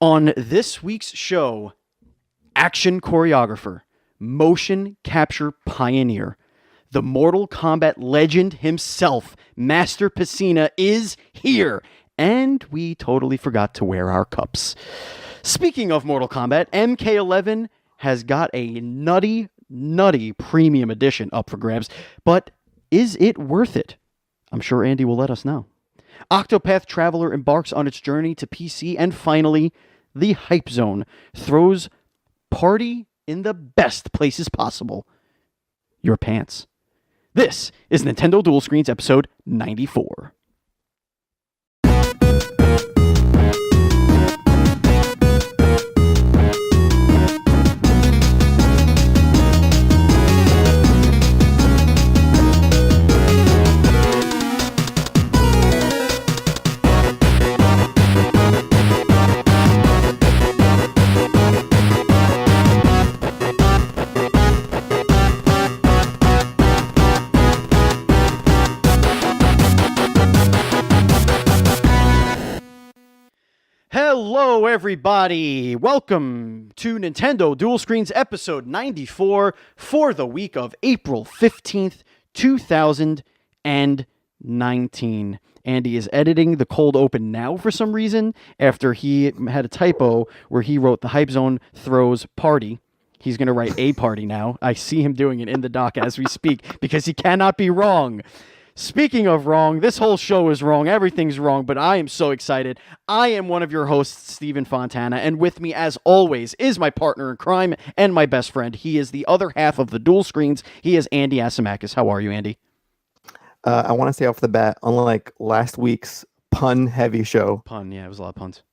On this week's show, action choreographer, motion capture pioneer, the Mortal Kombat legend himself, Master Pesina, is here. And we totally forgot to wear our cups. Speaking of Mortal Kombat, MK11 has got a nutty premium edition up for grabs. But is it worth it? I'm sure Andy will let us know. Octopath Traveler embarks on its journey to PC. And finally, the Hype Zone throws party in the best places possible. Your pants. This is Nintendo Duel Screens episode 94. Hello, everybody. Welcome to Nintendo Duel Screens episode 94 for the week of April 15th, 2019. Andy is editing the cold open now for some reason after he had a typo where he wrote the Hype Zone throws party. He's going to write a party now. I see him doing it in the doc as we speak because he cannot be wrong. Speaking of wrong, this whole show is wrong. Everything's wrong, but I am so excited. I am one of your hosts, Stephen Fontana, and with me, as always, is my partner in crime and my best friend. He is the other half of the Duel Screens. He is Andy Asimakis. How are you, Andy? I want to say off the bat, unlike last week's pun-heavy show. Pun, yeah, it was a lot of puns.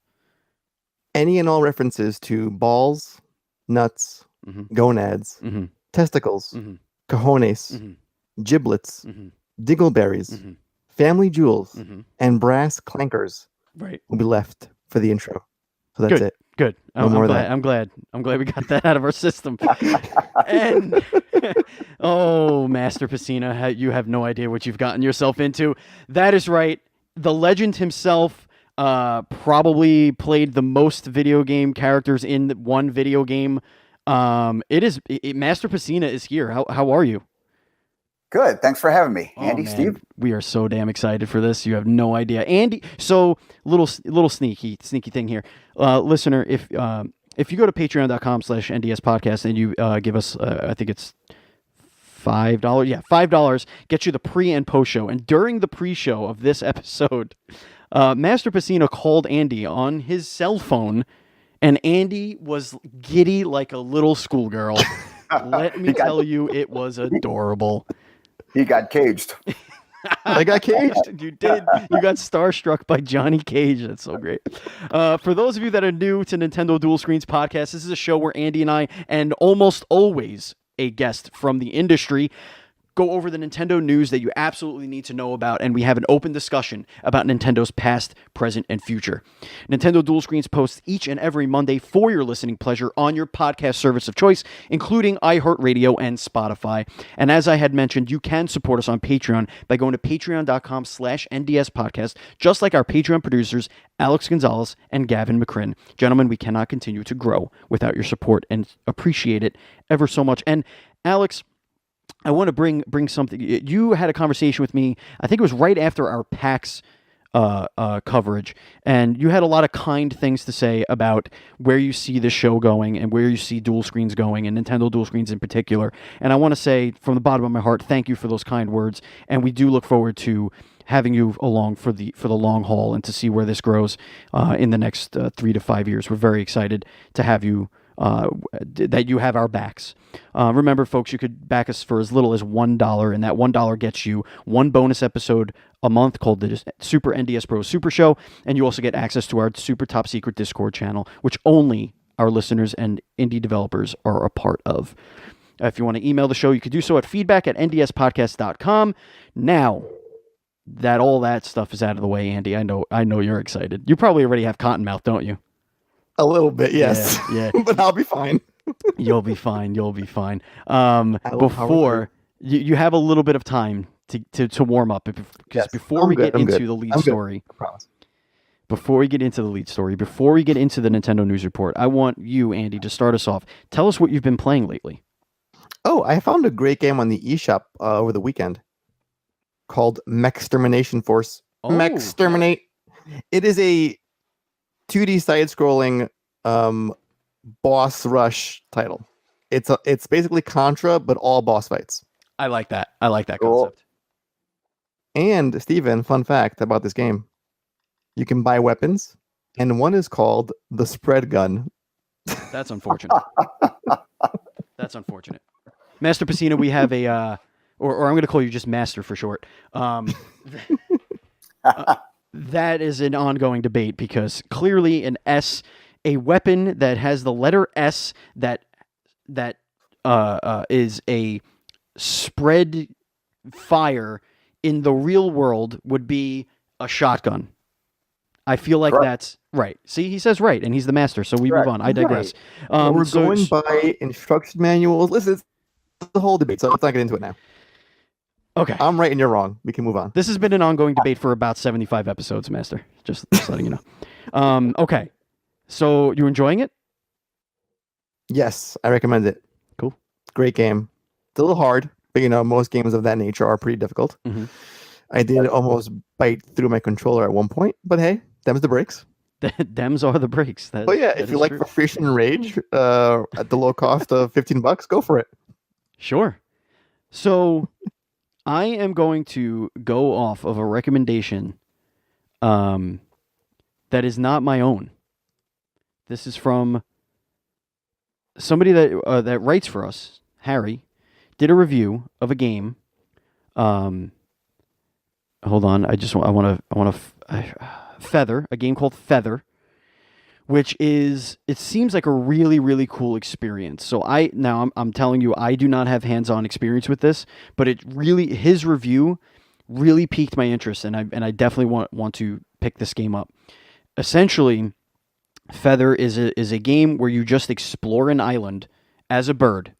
Any and all references to balls, nuts, gonads, testicles, cojones, giblets, dingleberries, family jewels, and brass clankers will be left for the intro. So that's it. Good. I'm glad we got that out of our system. And oh, Master Pesina, you have no idea what you've gotten yourself into. That is right. The legend himself probably played the most video game characters in one video game. Master Pesina is here. How are you? Good. Thanks for having me, Andy, Steve. We are so damn excited for this. You have no idea. Andy, so little sneaky thing here. Listener, if you go to patreon.com/NDS podcast and you give us, I think it's $5. Yeah, $5 gets you the pre and post show. And during the pre-show of this episode, Master Pesina called Andy on his cell phone, and Andy was giddy like a little schoolgirl. Let me tell you, it was adorable. He got caged. I got caged? You did. You got starstruck by Johnny Cage. That's so great. For those of you that are new to Nintendo Duel Screens podcast, this is a show where Andy and I, and almost always a guest from the industry, go over the Nintendo news that you absolutely need to know about, and we have an open discussion about Nintendo's past, present, and future. Nintendo Duel Screens posts each and every Monday for your listening pleasure on your podcast service of choice, including iHeartRadio and Spotify. And as I had mentioned, you can support us on Patreon by going to patreon.com/NDS podcast, just like our Patreon producers, Alex Gonzalez and Gavin McCrin. Gentlemen, we cannot continue to grow without your support and appreciate it ever so much. And Alex, I want to bring something. You had a conversation with me, I think it was right after our PAX coverage, and you had a lot of kind things to say about where you see the show going and where you see Duel Screens going, and Nintendo Duel Screens in particular. And I want to say from the bottom of my heart, thank you for those kind words, and we do look forward to having you along for the long haul and to see where this grows in the next 3 to 5 years. We're very excited to have you. That you have our backs. Remember, folks, you could back us for as little as $1, and that $1 gets you one bonus episode a month called the Super NDS Pro Super Show, and you also get access to our super top secret Discord channel, which only our listeners and indie developers are a part of. If you want to email the show, you could do so at feedback@ndspodcast.com. Now that all that stuff is out of the way, Andy, I know you're excited. You probably already have cotton mouth, don't you? A little bit, yes. Yeah. But I'll be fine. You'll be fine. Before you have a little bit of time to warm up, because before we get into the lead story, I promise. before we get into the lead story, before we get into the Nintendo news report, I want you, Andy, to start us off. Tell us what you've been playing lately. Oh, I found a great game on the eShop over the weekend called Mechtermination Force. Oh. Mechterminate. It is a 2D side-scrolling boss rush title. It's basically Contra, but all boss fights. I like that. I like that Cool. concept. And Steven, fun fact about this game. You can buy weapons, and one is called the spread gun. That's unfortunate. That's unfortunate. Master Pesina, we have a, or I'm going to call you just Master for short. That is an ongoing debate because clearly a weapon that has the letter S that is a spread fire in the real world would be a shotgun. I feel like that's right. See, he says right, and he's the master, so we move on. I digress. Right. We're going by instruction manuals. Listen, it's the whole debate, so let's not get into it now. Okay. I'm right and you're wrong. We can move on. This has been an ongoing debate for about 75 episodes, Master. Just letting you know. Okay. So, you enjoying it? Yes, I recommend it. Cool. Great game. It's a little hard, but most games of that nature are pretty difficult. Mm-hmm. I did almost bite through my controller at one point, but hey, them's the breaks. Dems are the breaks. But yeah, if you like frustration and rage at the low cost of $15, go for it. Sure. So, I am going to go off of a recommendation that is not my own. This is from somebody that writes for us. Harry did a review of a game. Hold on, I want to Feather, a game called Feather, which is, it seems like a really, really cool experience. So I'm telling you, I do not have hands-on experience with this, but his review really piqued my interest, and I definitely want to pick this game up. Essentially, Feather is a game where you just explore an island as a bird.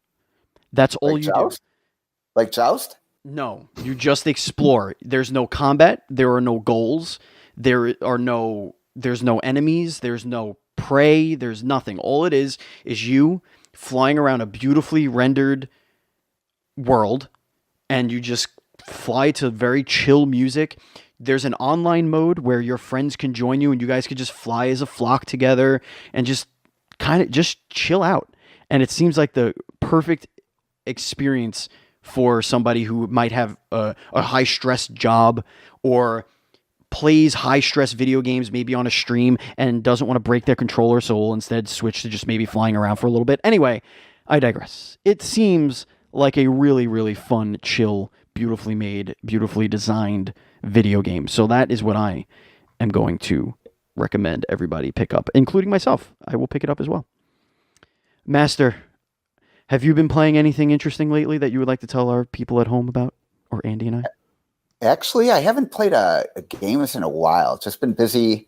That's all like you Joust? do. Like Joust? No, you just explore. There's no combat. There are no goals. There's no enemies. There's no prey. There's nothing. All it is you flying around a beautifully rendered world, and you just fly to very chill music. There's an online mode where your friends can join you, and you guys could just fly as a flock together and just kind of just chill out. And it seems like the perfect experience for somebody who might have a high-stress job or plays high-stress video games maybe on a stream and doesn't want to break their controller, so will instead switch to just maybe flying around for a little bit. Anyway, I digress. It seems like a really, really fun, chill, beautifully made, beautifully designed video game. So that is what I am going to recommend everybody pick up, including myself. I will pick it up as well. Master, have you been playing anything interesting lately that you would like to tell our people at home about, or Andy and I? Actually, I haven't played a game in a while. It's just been busy.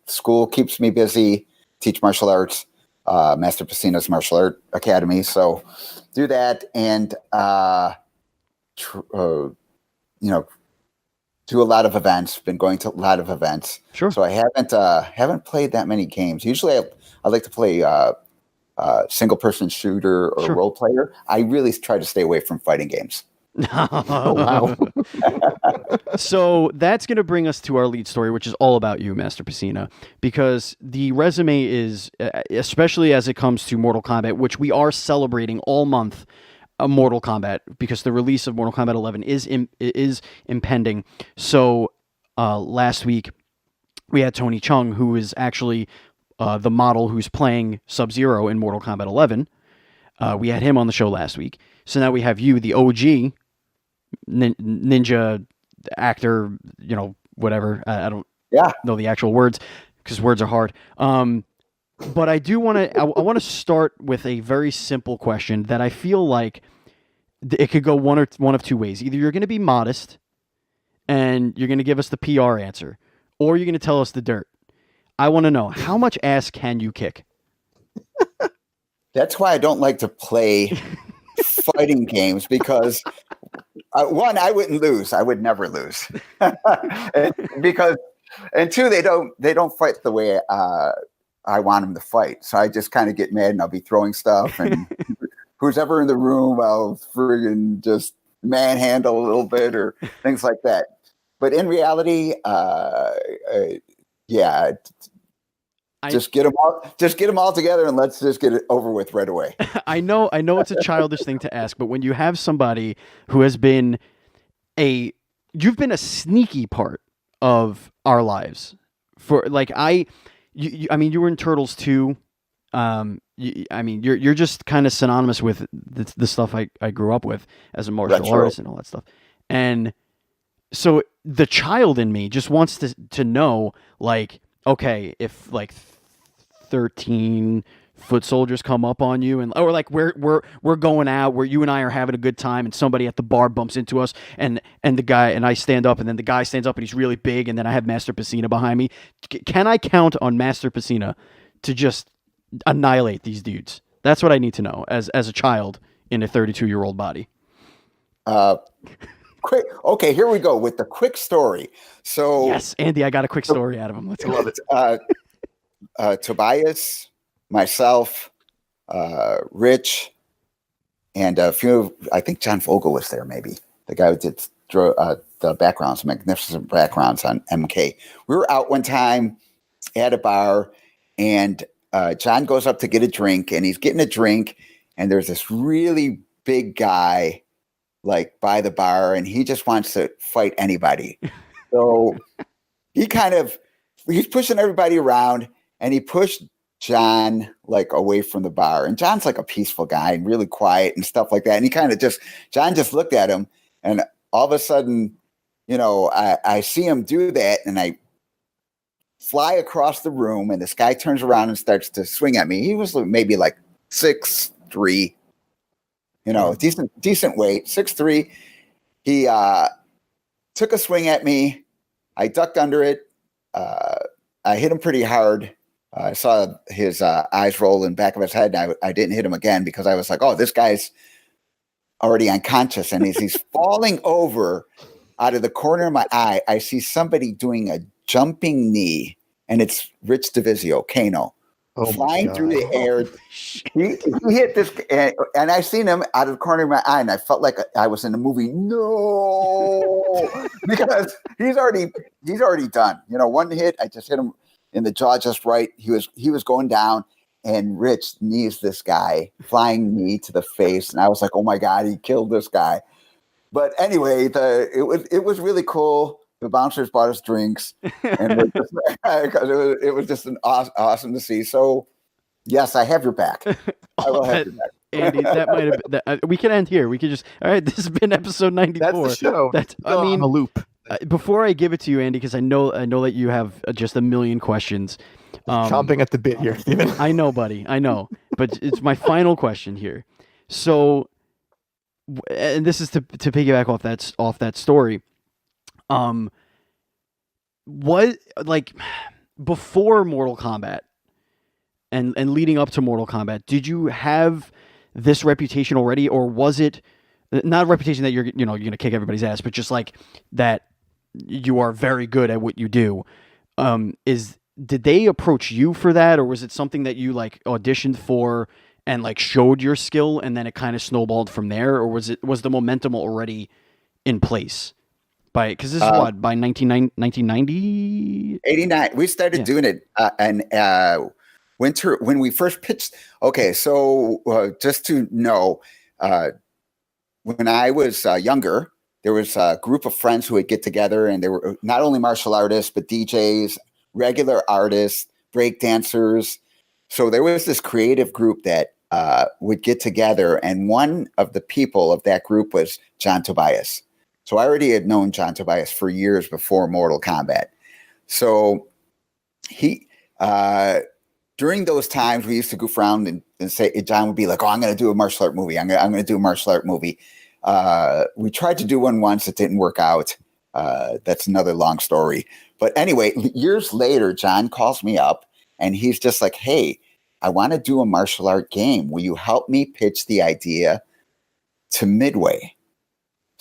School keeps me busy. Teach martial arts. Master Pesina's Martial Art Academy. So do that and, do a lot of events. Been going to a lot of events. Sure. So I haven't played that many games. Usually I like to play single person shooter or role player. I really try to stay away from fighting games. Oh, wow. So that's going to bring us to our lead story, which is all about you, Master Pesina, because the resume is, especially as it comes to Mortal Kombat, which we are celebrating all month, Mortal Kombat, because the release of Mortal Kombat 11 is impending. So last week we had Tony Chung, who is actually the model who's playing Sub-Zero in Mortal Kombat 11. We had him on the show last week. So now we have you, the OG ninja actor, whatever. I don't know the actual words because words are hard. But I do want to. I want to start with a very simple question that I feel like it could go one of two ways. Either you're going to be modest and you're going to give us the PR answer, or you're going to tell us the dirt. I want to know, how much ass can you kick? That's why I don't like to play fighting games, because one, I wouldn't lose. I would never lose. Because And two, they don't fight the way I want them to fight. So I just kind of get mad and I'll be throwing stuff, and who's ever in the room, I'll friggin' just manhandle a little bit or things like that. But in reality, yeah, just get them all together and let's just get it over with right away. I know it's a childish thing to ask, but when you have somebody who has been you've been a sneaky part of our lives for like I mean you were in Turtles too. I mean you're just kind of synonymous with the stuff I grew up with as a martial artist and all that stuff. And so the child in me just wants to know, like, okay, if like 13 foot soldiers come up on you and or like we're going out where you and I are having a good time and somebody at the bar bumps into us and the guy and I stand up and then the guy stands up and he's really big and then I have Master Pesina behind me. Can I count on Master Pesina to just annihilate these dudes? That's what I need to know as a child in a 32-year-old body. Quick. Okay, here we go with the quick story. So yes, Andy, I got a quick story out of him. Let's go. Love it. Tobias, myself, Rich, and a few. I think John Vogel was there. Maybe the guy who did the backgrounds, magnificent backgrounds on MK. We were out one time at a bar, and John goes up to get a drink, and he's getting a drink, and there's this really big guy like by the bar, and he just wants to fight anybody. So he's pushing everybody around, and he pushed John like away from the bar. And John's like a peaceful guy and really quiet and stuff like that. And he John just looked at him, and all of a sudden, I see him do that, and I fly across the room, and this guy turns around and starts to swing at me. He was maybe like 6'3", decent weight, 6'3". He took a swing at me. I ducked under it. I hit him pretty hard. I saw his eyes roll in the back of his head, and I didn't hit him again because I was like, oh, this guy's already unconscious. And as he's falling over, out of the corner of my eye, I see somebody doing a jumping knee, and it's Rich DeVizio, Kano. Flying through the air. He hit this, and I seen him out of the corner of my eye, and I felt like I was in a movie. No, because he's already done. One hit, I just hit him in the jaw just right. He was going down, and Rich knees this guy, flying knee to the face, and I was like, oh my God, he killed this guy. But anyway, it was really cool. The bouncers bought us drinks, and because it was just awesome to see. So, yes, I have your back. I will have your back. Andy, that might have been, we can end here. We could just, all right, this has been episode 94. That's the show. On a loop. Before I give it to you, Andy, because I know that you have just a million questions. Chomping at the bit here, Steven. I know, buddy. I know. But it's my final question here. So, and this is to piggyback off that story. What, like, before Mortal Kombat and leading up to Mortal Kombat, did you have this reputation already, or was it not a reputation that you're going to kick everybody's ass, but just like that you are very good at what you do? Did they approach you for that, or was it something that you like auditioned for and like showed your skill and then it kind of snowballed from there, or was the momentum already in place? Because this is by 1990? 89. We started doing it and winter when we first pitched. Okay, so just to know, when I was younger, there was a group of friends who would get together, and they were not only martial artists, but DJs, regular artists, break dancers. So there was this creative group that would get together, and one of the people of that group was John Tobias. So I already had known John Tobias for years before Mortal Kombat. So he, during those times, we used to goof around and say, John would be like, oh, I'm going to do a martial art movie. I'm going to do a martial art movie. We tried to do one once. It didn't work out. That's another long story. But anyway, years later, John calls me up, and he's just like, hey, I want to do a martial art game. Will you help me pitch the idea to Midway?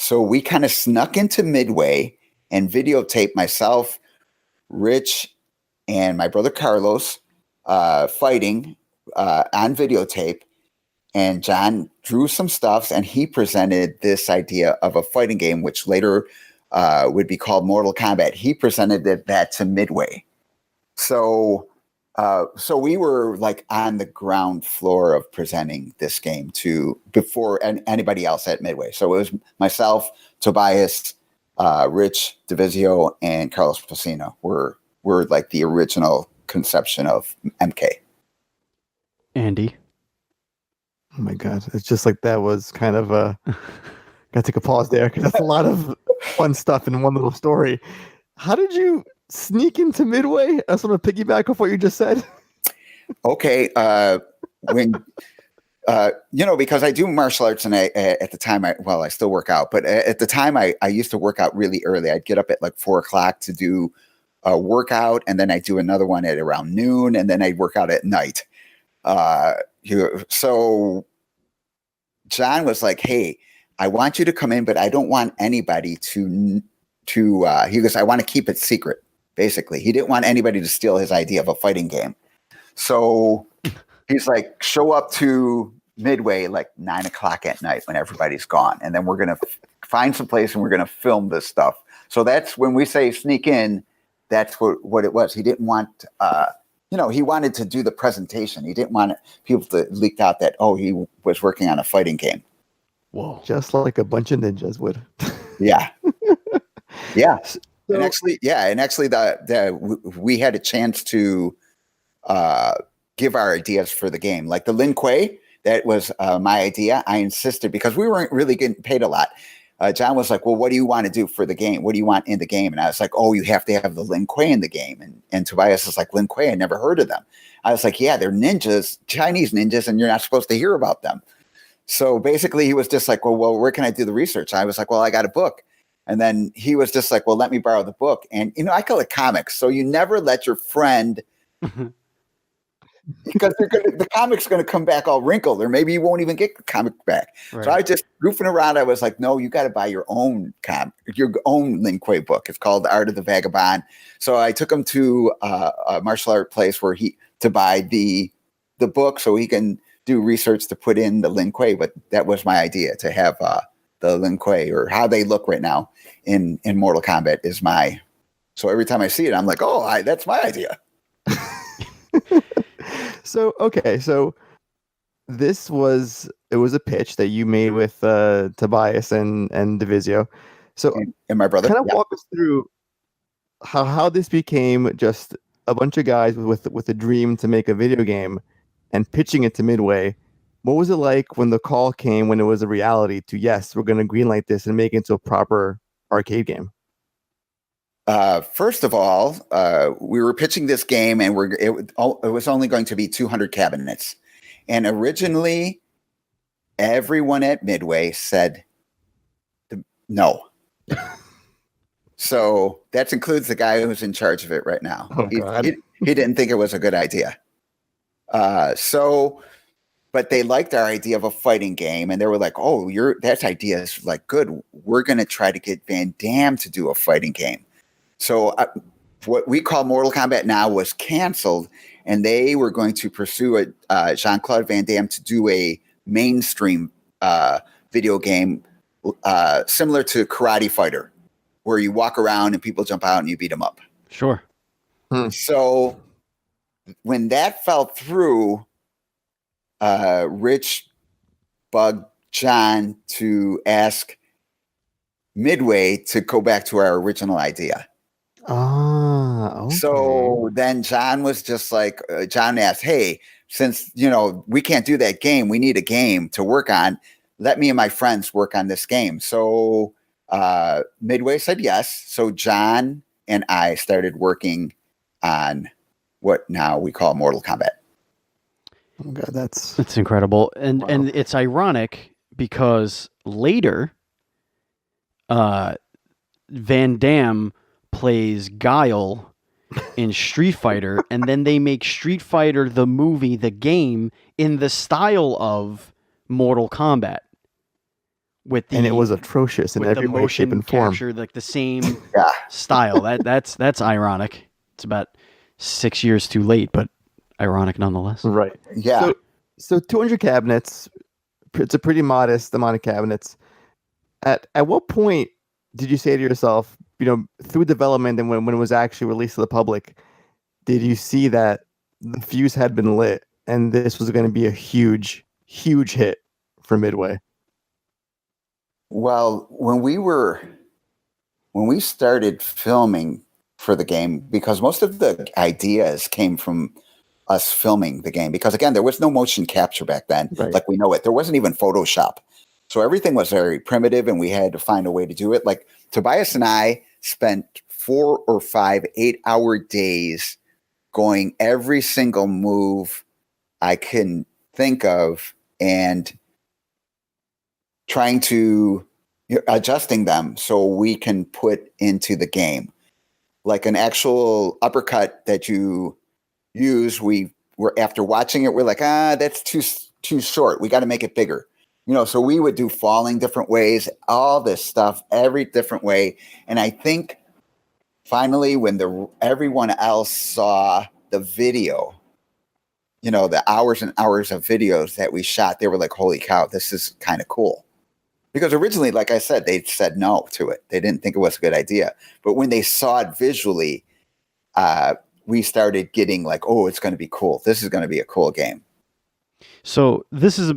So we kind of snuck into Midway and videotaped myself, Rich and my brother Carlos fighting on videotape. And John drew some stuff, and he presented this idea of a fighting game, which later would be called Mortal Kombat. He presented that to Midway. So we were like on the ground floor of presenting this game before anybody else at Midway. So it was myself, Tobias, Rich DeVizio, and Carlos Pesina were like the original conception of MK. Andy. Oh my God. It's just like that was kind of gotta take a pause there because that's a lot of fun stuff in one little story. How did you sneak into Midway? I just want to piggyback off what you just said. Okay. When because I do martial arts, and at the time I still work out, but at the time I used to work out really early. I'd get up at like 4:00 to do a workout, and then I'd do another one at around noon, and then I'd work out at night. So John was like, "Hey, I want you to come in, but I don't want anybody to he goes, I want to keep it secret." Basically, he didn't want anybody to steal his idea of a fighting game. So he's like, show up to Midway like 9:00 at night when everybody's gone, and then we're gonna find some place and we're gonna film this stuff. So that's when we say sneak in. That's what it was. He didn't want. He wanted to do the presentation. He didn't want people to leak out that, he was working on a fighting game. Whoa. Just like a bunch of ninjas would. Yeah. Yeah. And actually, we had a chance to give our ideas for the game. Like the Lin Kuei, that was my idea. I insisted because we weren't really getting paid a lot. John was like, well, what do you want to do for the game? What do you want in the game? And I was like, you have to have the Lin Kuei in the game. And Tobias was like, Lin Kuei, I never heard of them. I was like, yeah, they're ninjas, Chinese ninjas, and you're not supposed to hear about them. So basically he was just like, well, where can I do the research? I was like, well, I got a book. And then he was just like, well, let me borrow the book. And, I call it comics. So you never let your friend, because the comic's going to come back all wrinkled, or maybe you won't even get the comic back. Right. So I just goofing around. I was like, no, you got to buy your own Lin Kuei book. It's called The Art of the Vagabond. So I took him to a martial art place to buy the book so he can do research to put in the Lin Kuei. But that was my idea, to have the Lin Kuei, or how they look right now in Mortal Kombat is my. So every time I see it, I'm like, that's my idea. So this was a pitch that you made with Tobias and DeVizio. So and my brother. Kind of walk us through how this became just a bunch of guys with a dream to make a video game and pitching it to Midway. What was it like when the call came, when it was a reality to, yes, we're going to greenlight this and make it into a proper arcade game? First of all, we were pitching this game, and it was only going to be 200 cabinets. And originally, everyone at Midway said no. So that includes the guy who's in charge of it right now. He didn't think it was a good idea. But they liked our idea of a fighting game, and they were like, that idea is like good. We're going to try to get Van Damme to do a fighting game. So what we call Mortal Kombat now was canceled, and they were going to pursue Jean-Claude Van Damme to do a mainstream video game similar to Karate Fighter, where you walk around and people jump out and you beat them up. Sure. So when that fell through, Rich bugged John to ask Midway to go back to our original idea. Okay. So then John was just like, John asked, hey, since, we can't do that game, we need a game to work on. Let me and my friends work on this game. So Midway said yes. So John and I started working on what now we call Mortal Kombat. Oh God, that's incredible. And it's ironic because later Van Damme plays Guile in Street Fighter, and then they make Street Fighter the movie, the game, in the style of Mortal Kombat. And it was atrocious in every way, shape, and form. Capture, like the same style. That's ironic. it's about 6 years too late, but ironic nonetheless. Right. Yeah. So 200 cabinets. It's a pretty modest amount of cabinets. At what point did you say to yourself, through development and when it was actually released to the public, did you see that the fuse had been lit and this was going to be a huge, huge hit for Midway? Well, when we started filming for the game, because most of the ideas came from us filming the game, because again, there was no motion capture back then, Right. like we know it. There wasn't even Photoshop. So everything was very primitive and we had to find a way to do it. Like Tobias and I spent 4 or 5 8-hour days going every single move I can think of and trying to adjusting them so we can put into the game. Like an actual uppercut that you use, we were, after watching it, we're like, that's too short. We got to make it bigger. So we would do falling different ways, all this stuff, every different way. And I think finally when everyone else saw the video, the hours and hours of videos that we shot, they were like, holy cow, this is kind of cool. Because originally, like I said, they said no to it. They didn't think it was a good idea. But when they saw it visually, we started getting like, oh, it's going to be cool. This is going to be a cool game. So this is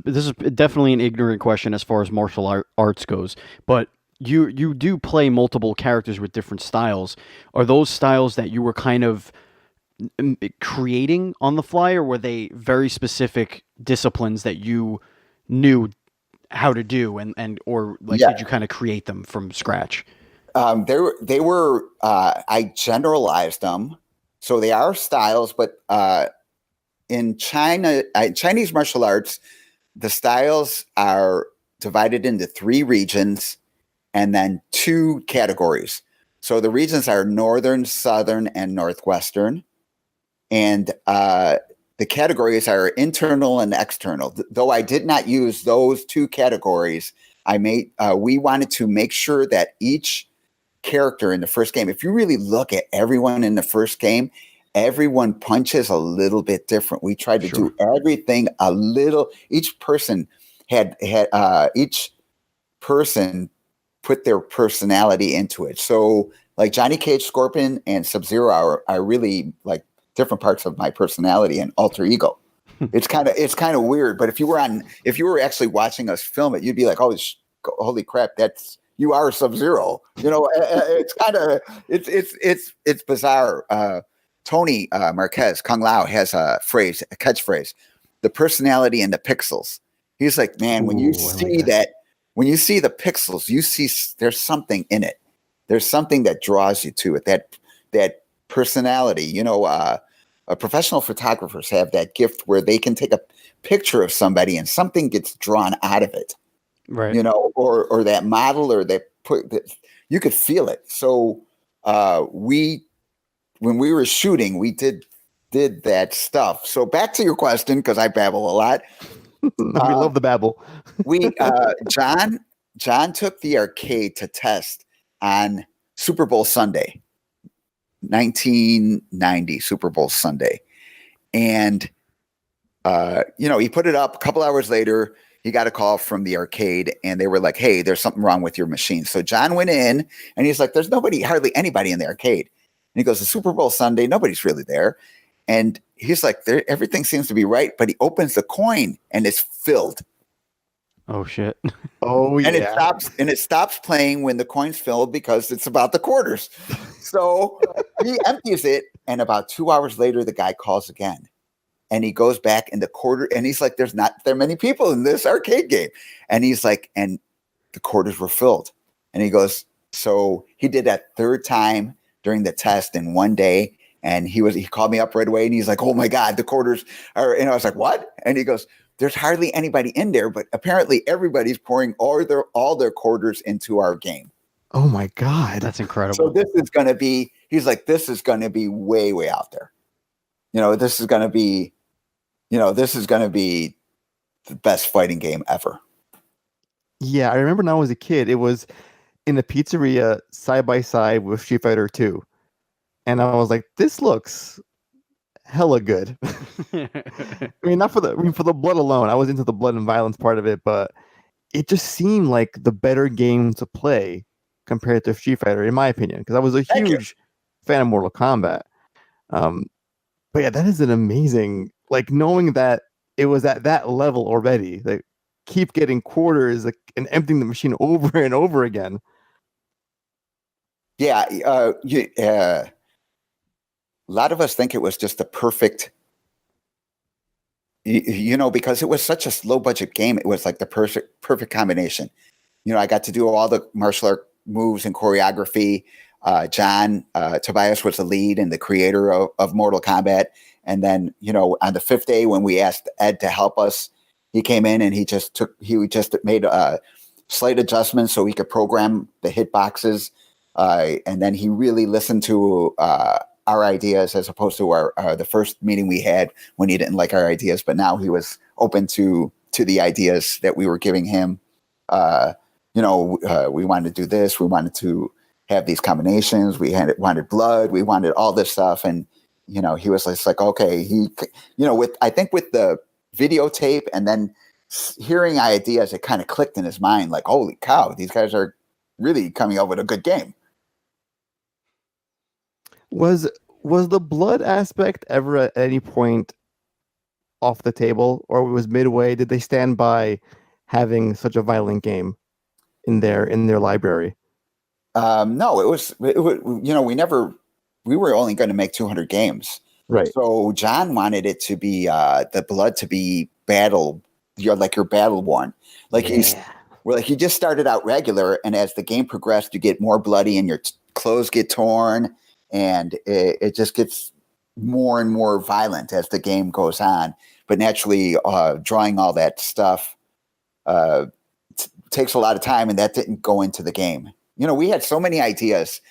definitely an ignorant question as far as martial arts goes, but you do play multiple characters with different styles. Are those styles that you were kind of creating on the fly, or were they very specific disciplines that you knew how to do or did you kind of create them from scratch? They were I generalized them. So they are styles, but in Chinese martial arts, the styles are divided into 3 regions and then 2 categories. So the regions are Northern, Southern, and Northwestern. And the categories are internal and external. Though I did not use those 2 categories, we wanted to make sure that each character in the first game, if you really look at everyone in the first game, everyone punches a little bit different. We tried to do everything a little. Each person each person put their personality into it. So like Johnny Cage, Scorpion, and Sub-Zero are really like different parts of my personality and alter ego. It's kind of weird, but if you were actually watching us film it, you'd be like, holy crap, you are Sub-Zero. It's kind of it's bizarre. Tony Marquez, Kung Lao, has a catchphrase, the personality and the pixels. He's like, man, when you see when you see the pixels, you see there's something in it. There's something that draws you to it, that personality. Professional photographers have that gift where they can take a picture of somebody and something gets drawn out of it. Right. Or that model, or you could feel it. So when we were shooting, we did that stuff. So back to your question, because I babble a lot. We love the babble. John took the arcade to test on Super Bowl Sunday, 1990 Super Bowl Sunday. And, he put it up. A couple hours later, he got a call from the arcade and they were like, hey, there's something wrong with your machine. So John went in and he's like, there's hardly anybody in the arcade. And he goes, the Super Bowl Sunday, nobody's really there. And he's like, everything seems to be right. But he opens the coin and it's filled. Oh, shit. Oh, yeah. And it stops playing when the coin's filled because it's about the quarters. So he empties it. And about 2 hours later, the guy calls again. And he goes back in the quarter. And he's like, there's not that many people in this arcade game. And he's like, and the quarters were filled. And he goes, so he did that 3rd time during the test in one day. And he called me up right away and he's like, oh my God, the quarters are, and I was like, what? And he goes, there's hardly anybody in there, but apparently everybody's pouring all their quarters into our game. Oh my God. That's incredible. So he's like, this is going to be way, way out there. This is going to be the best fighting game ever. Yeah. I remember when I was a kid, it was in a pizzeria side by side with Street Fighter 2. and I was like, this looks hella good. I mean, not for for the blood alone. I was into the blood and violence part of it, but it just seemed like the better game to play compared to Street Fighter, in my opinion, because I was a Thank you. huge fan of Mortal Kombat. But yeah, that is an amazing, like, knowing that it was at that level already. Like, keep getting quarters, like, and emptying the machine over and over again. Yeah, a lot of us think it was just the perfect, because it was such a low budget game. It was like the perfect combination. I got to do all the martial art moves and choreography. John Tobias was the lead and the creator of Mortal Kombat. And then, on the fifth day when we asked Ed to help us, he came in and he just made slight adjustments so he could program the hitboxes. And then he really listened to our ideas as opposed to the first meeting we had when he didn't like our ideas. But now he was open to the ideas that we were giving him. We wanted to do this. We wanted to have these combinations. We wanted blood. We wanted all this stuff. And, he was just like, okay, I think with the videotape and then hearing ideas, it kind of clicked in his mind, like, holy cow, these guys are really coming up with a good game. Was the blood aspect ever at any point off the table, or was Midway? Did they stand by having such a violent game in their library? No, it was we were only going to make 200 games. Right. So John wanted it to be the blood to be battle, your battle one. Like you just started out regular, and as the game progressed, you get more bloody and your clothes get torn, and it just gets more and more violent as the game goes on. But naturally, drawing all that stuff takes a lot of time, and that didn't go into the game. We had so many ideas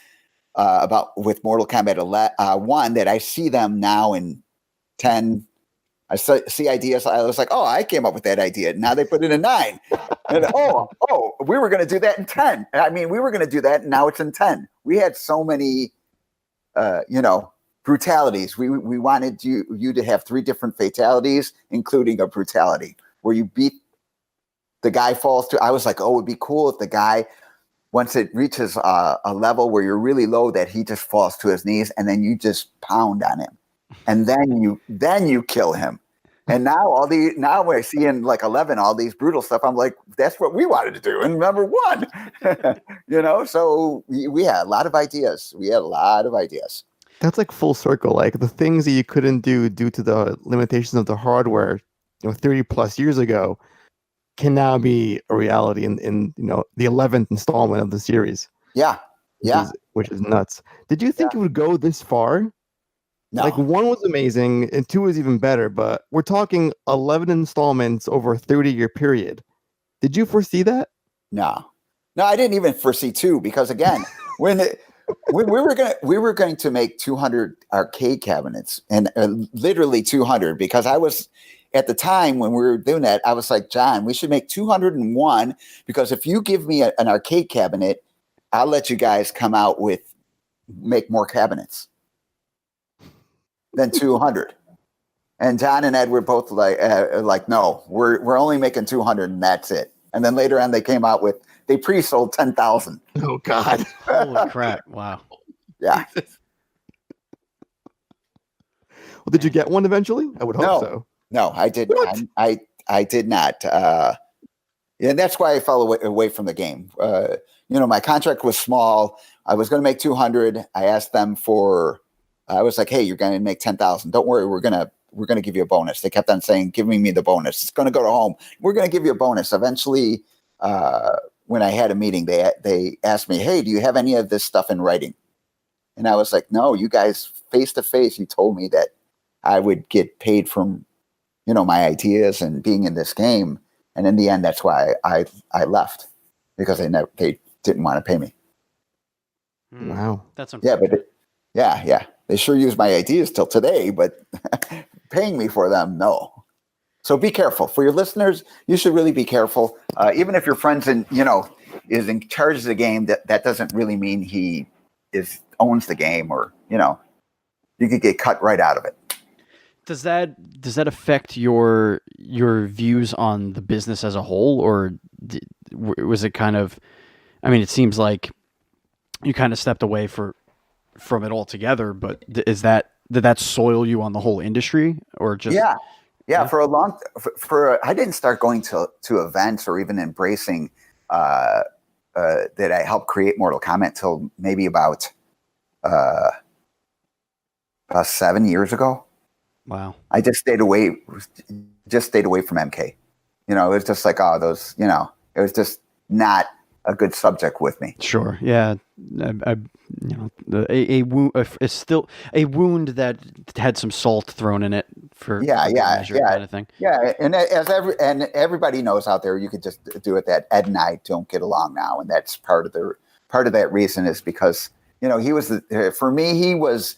with Mortal Kombat 1 that I see them now in 10. I see ideas. I was like, oh, I came up with that idea. Now they put it in 9. And we were going to do that in 10. I mean, we were going to do that, and now it's in 10. We had so many, brutalities. We wanted you to have 3 different fatalities, including a brutality where you beat the guy falls to. I was like, oh, it'd be cool if the guy, once it reaches a level where you're really low, that he just falls to his knees, and then you just pound on him, and then you kill him. And now now when I see in like 11 all these brutal stuff, I'm like, that's what we wanted to do in number 1. So we had a lot of ideas. That's like full circle. Like the things that you couldn't do due to the limitations of the hardware, 30 plus years ago, can now be a reality in the 11th installment of the series. Yeah. Which is nuts. Did you think it would go this far? No. Like 1 was amazing and 2 was even better, but we're talking 11 installments over a 30-year period. Did you foresee that? No, I didn't even foresee 2 because again, when we were going to make 200 arcade cabinets, and literally 200, because I was at the time when we were doing that, I was like, John, we should make 201, because if you give me an arcade cabinet, I'll let you guys come out make more cabinets than 200. And John and Ed were both like, no, we're only making 200 and that's it. And then later on, they pre-sold 10,000. Oh God! Holy crap! Wow. Yeah. Well, did you get one eventually? I would hope so. No, I did. I did not. And that's why I fell away from the game. My contract was small. I was going to make 200. I asked them I was like, hey, you're going to make 10,000. Don't worry. We're going to give you a bonus. They kept on saying, giving me the bonus. It's going to go to home. We're going to give you a bonus. Eventually, when I had a meeting, they asked me, hey, do you have any of this stuff in writing? And I was like, no, you guys, face to face, you told me that I would get paid from, my ideas and being in this game. And in the end, that's why I left, because they didn't want to pay me. Wow. That's unfortunate. Yeah. They sure use my ideas till today, but paying me for them, no. So be careful. For your listeners, you should really be careful. Even if your friend is in charge of the game, that doesn't really mean he owns the game or you could get cut right out of it. Does that affect your views on the business as a whole, or was it kind of? I mean, it seems like you kind of stepped away from it altogether. But did that soil you on the whole industry, or just? Yeah. For a long, I didn't start going to events or even embracing that I helped create Mortal Kombat till maybe about 7 years ago. Wow. I just stayed away from MK. It was just like, those, it was just not a good subject with me. Sure. Yeah. A wound is still a wound that had some salt thrown in it for kind of thing. Yeah. And everybody knows out there, you could just do it that Ed and I don't get along now. And that's part of that reason is because, he was for me, he was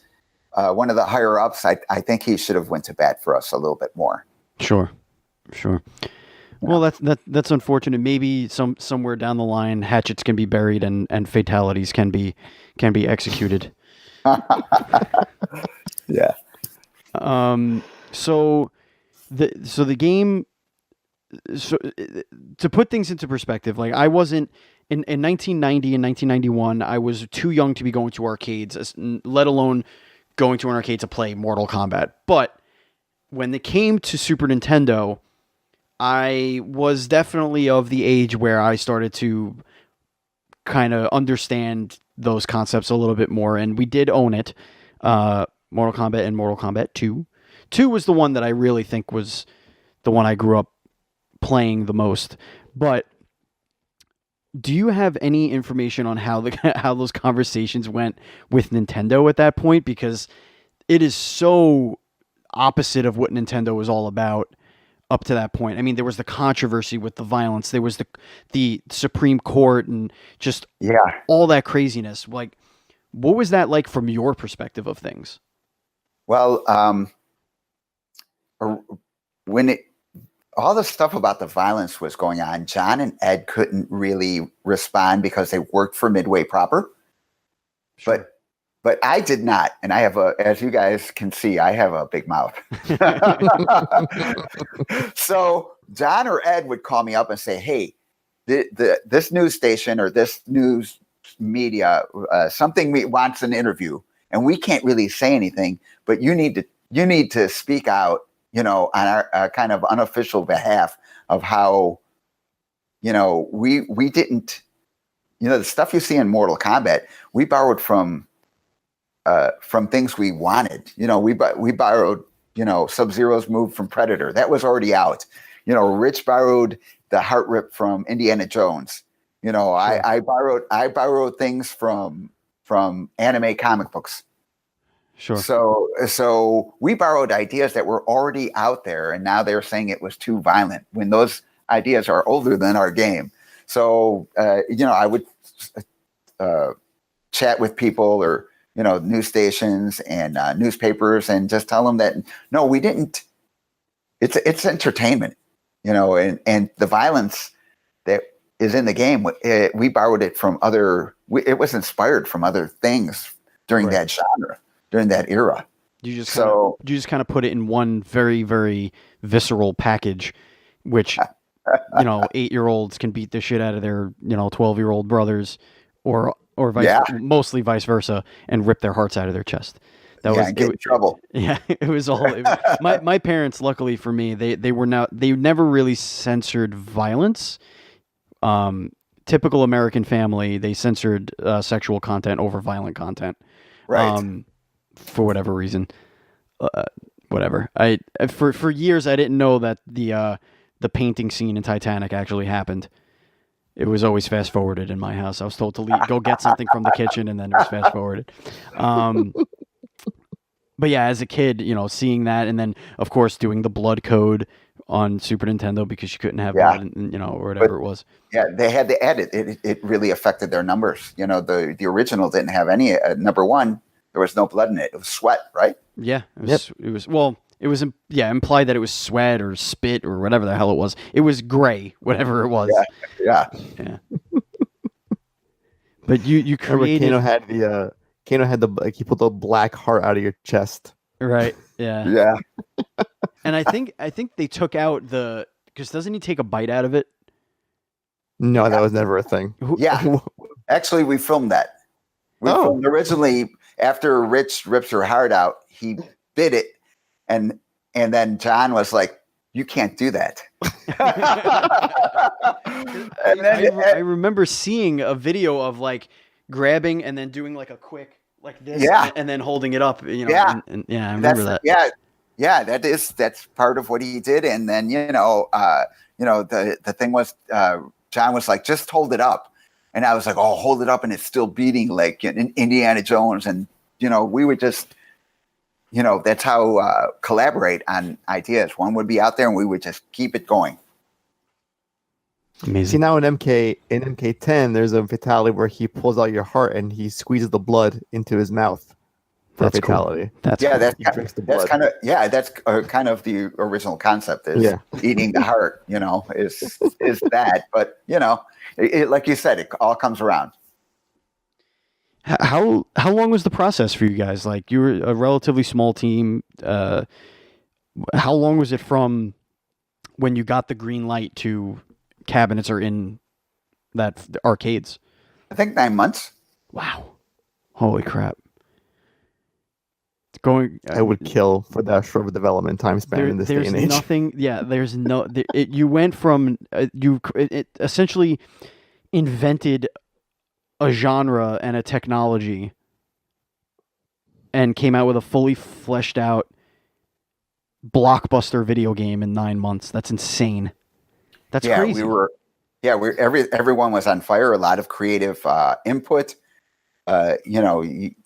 one of the higher ups. I think he should have went to bat for us a little bit more. Sure. Yeah. Well, that's unfortunate. Maybe somewhere down the line, hatchets can be buried and fatalities can be executed. Yeah. So the game. So to put things into perspective, like I wasn't in 1990 and 1991. I was too young to be going to arcades, let alone going to an arcade to play Mortal Kombat. But when it came to Super Nintendo, I was definitely of the age where I started to kind of understand those concepts a little bit more, and we did own it. Mortal Kombat and Mortal Kombat 2. 2 was the one that I really think was the one I grew up playing the most. But do you have any information on how those conversations went with Nintendo at that point? Because it is so opposite of what Nintendo was all about up to that point. I mean, there was the controversy with the violence. There was the Supreme Court and just all that craziness. Like, what was that like from your perspective of things? Well, when all the stuff about the violence was going on, John and Ed couldn't really respond because they worked for Midway proper. Sure. But I did not, and I have as you guys can see, I have a big mouth. So John or Ed would call me up and say, "Hey, this news station or this news media, something wants an interview, and we can't really say anything, but you need to speak out, on our kind of unofficial behalf of how, we didn't, the stuff you see in Mortal Kombat, we borrowed from things we wanted. We borrowed, Sub-Zero's move from Predator. That was already out. Rich borrowed the heart rip from Indiana Jones. Sure. I borrowed things from anime comic books. Sure. So we borrowed ideas that were already out there, and now they're saying it was too violent when those ideas are older than our game. So, I would chat with people or, news stations and newspapers and just tell them that, no, we didn't. It's entertainment, and the violence that is in the game, we borrowed it from it was inspired from other things during that genre, during that era. You just kind of put it in one very, very visceral package, which, 8-year-olds can beat the shit out of their, 12-year-old brothers or mostly vice versa and rip their hearts out of their chest. Get in trouble. Yeah, it was all. My parents, luckily for me, they never really censored violence. Typical American family, they censored sexual content over violent content. Right. For whatever reason, whatever. For years I didn't know that the painting scene in Titanic actually happened. It was always fast forwarded in my house. I was told to go get something from the kitchen, and then it was fast forwarded. But yeah, as a kid, seeing that, and then of course doing the blood code on Super Nintendo because you couldn't have blood, or whatever it was. Yeah, they had to edit it. It really affected their numbers. The original didn't have any. Number one, there was no blood in it. It was sweat, right? Yeah, it was implied that it was sweat or spit or whatever the hell it was. It was gray, whatever it was. Yeah. But you created. Kano Kano had he pulled the black heart out of your chest. Right. Yeah. Yeah. And I think they took out because doesn't he take a bite out of it? No, that was never a thing. Yeah. Actually, we filmed that. We filmed originally after Rich rips her heart out, he bit it, and then John was like, "You can't do that." I remember seeing a video of like grabbing and then doing like a quick like this, and then holding it up. You know, and I remember that. Yeah, that's part of what he did, and then the thing was, John was like, "Just hold it up." And I was like, "Oh, hold it up," and it's still beating like in Indiana Jones. And we would just, that's how collaborate on ideas. One would be out there, and we would just keep it going. Amazing. See, now in MK10, there's a fatality where he pulls out your heart and he squeezes the blood into his mouth. That's fatality. Cool. That's cool. That's kind of the original concept is eating the heart. Is that? But like you said, it all comes around. How long was the process for you guys? Like, you were a relatively small team. How long was it from when you got the green light to cabinets are in the arcades? I think 9 months. Wow! Holy crap! I would kill for that short of a development time span in this day and age. You went from it essentially invented a genre and a technology and came out with a fully fleshed out blockbuster video game in 9 months. That's insane. That's crazy. Everyone was on fire. A lot of creative input. We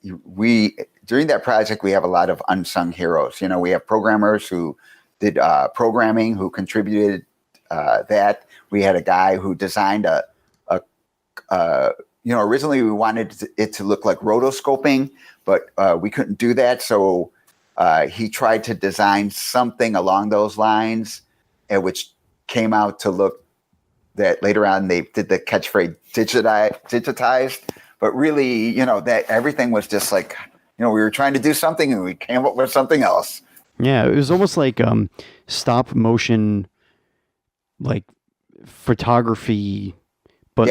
during that project, we have a lot of unsung heroes. We have programmers who did programming, who contributed that. We had a guy who designed originally we wanted it to look like rotoscoping, but we couldn't do that. So he tried to design something along those lines, which came out to look that later on they did the catchphrase digitized. But really, that everything was just like, we were trying to do something and we came up with something else. Yeah, it was almost like stop motion, like photography, but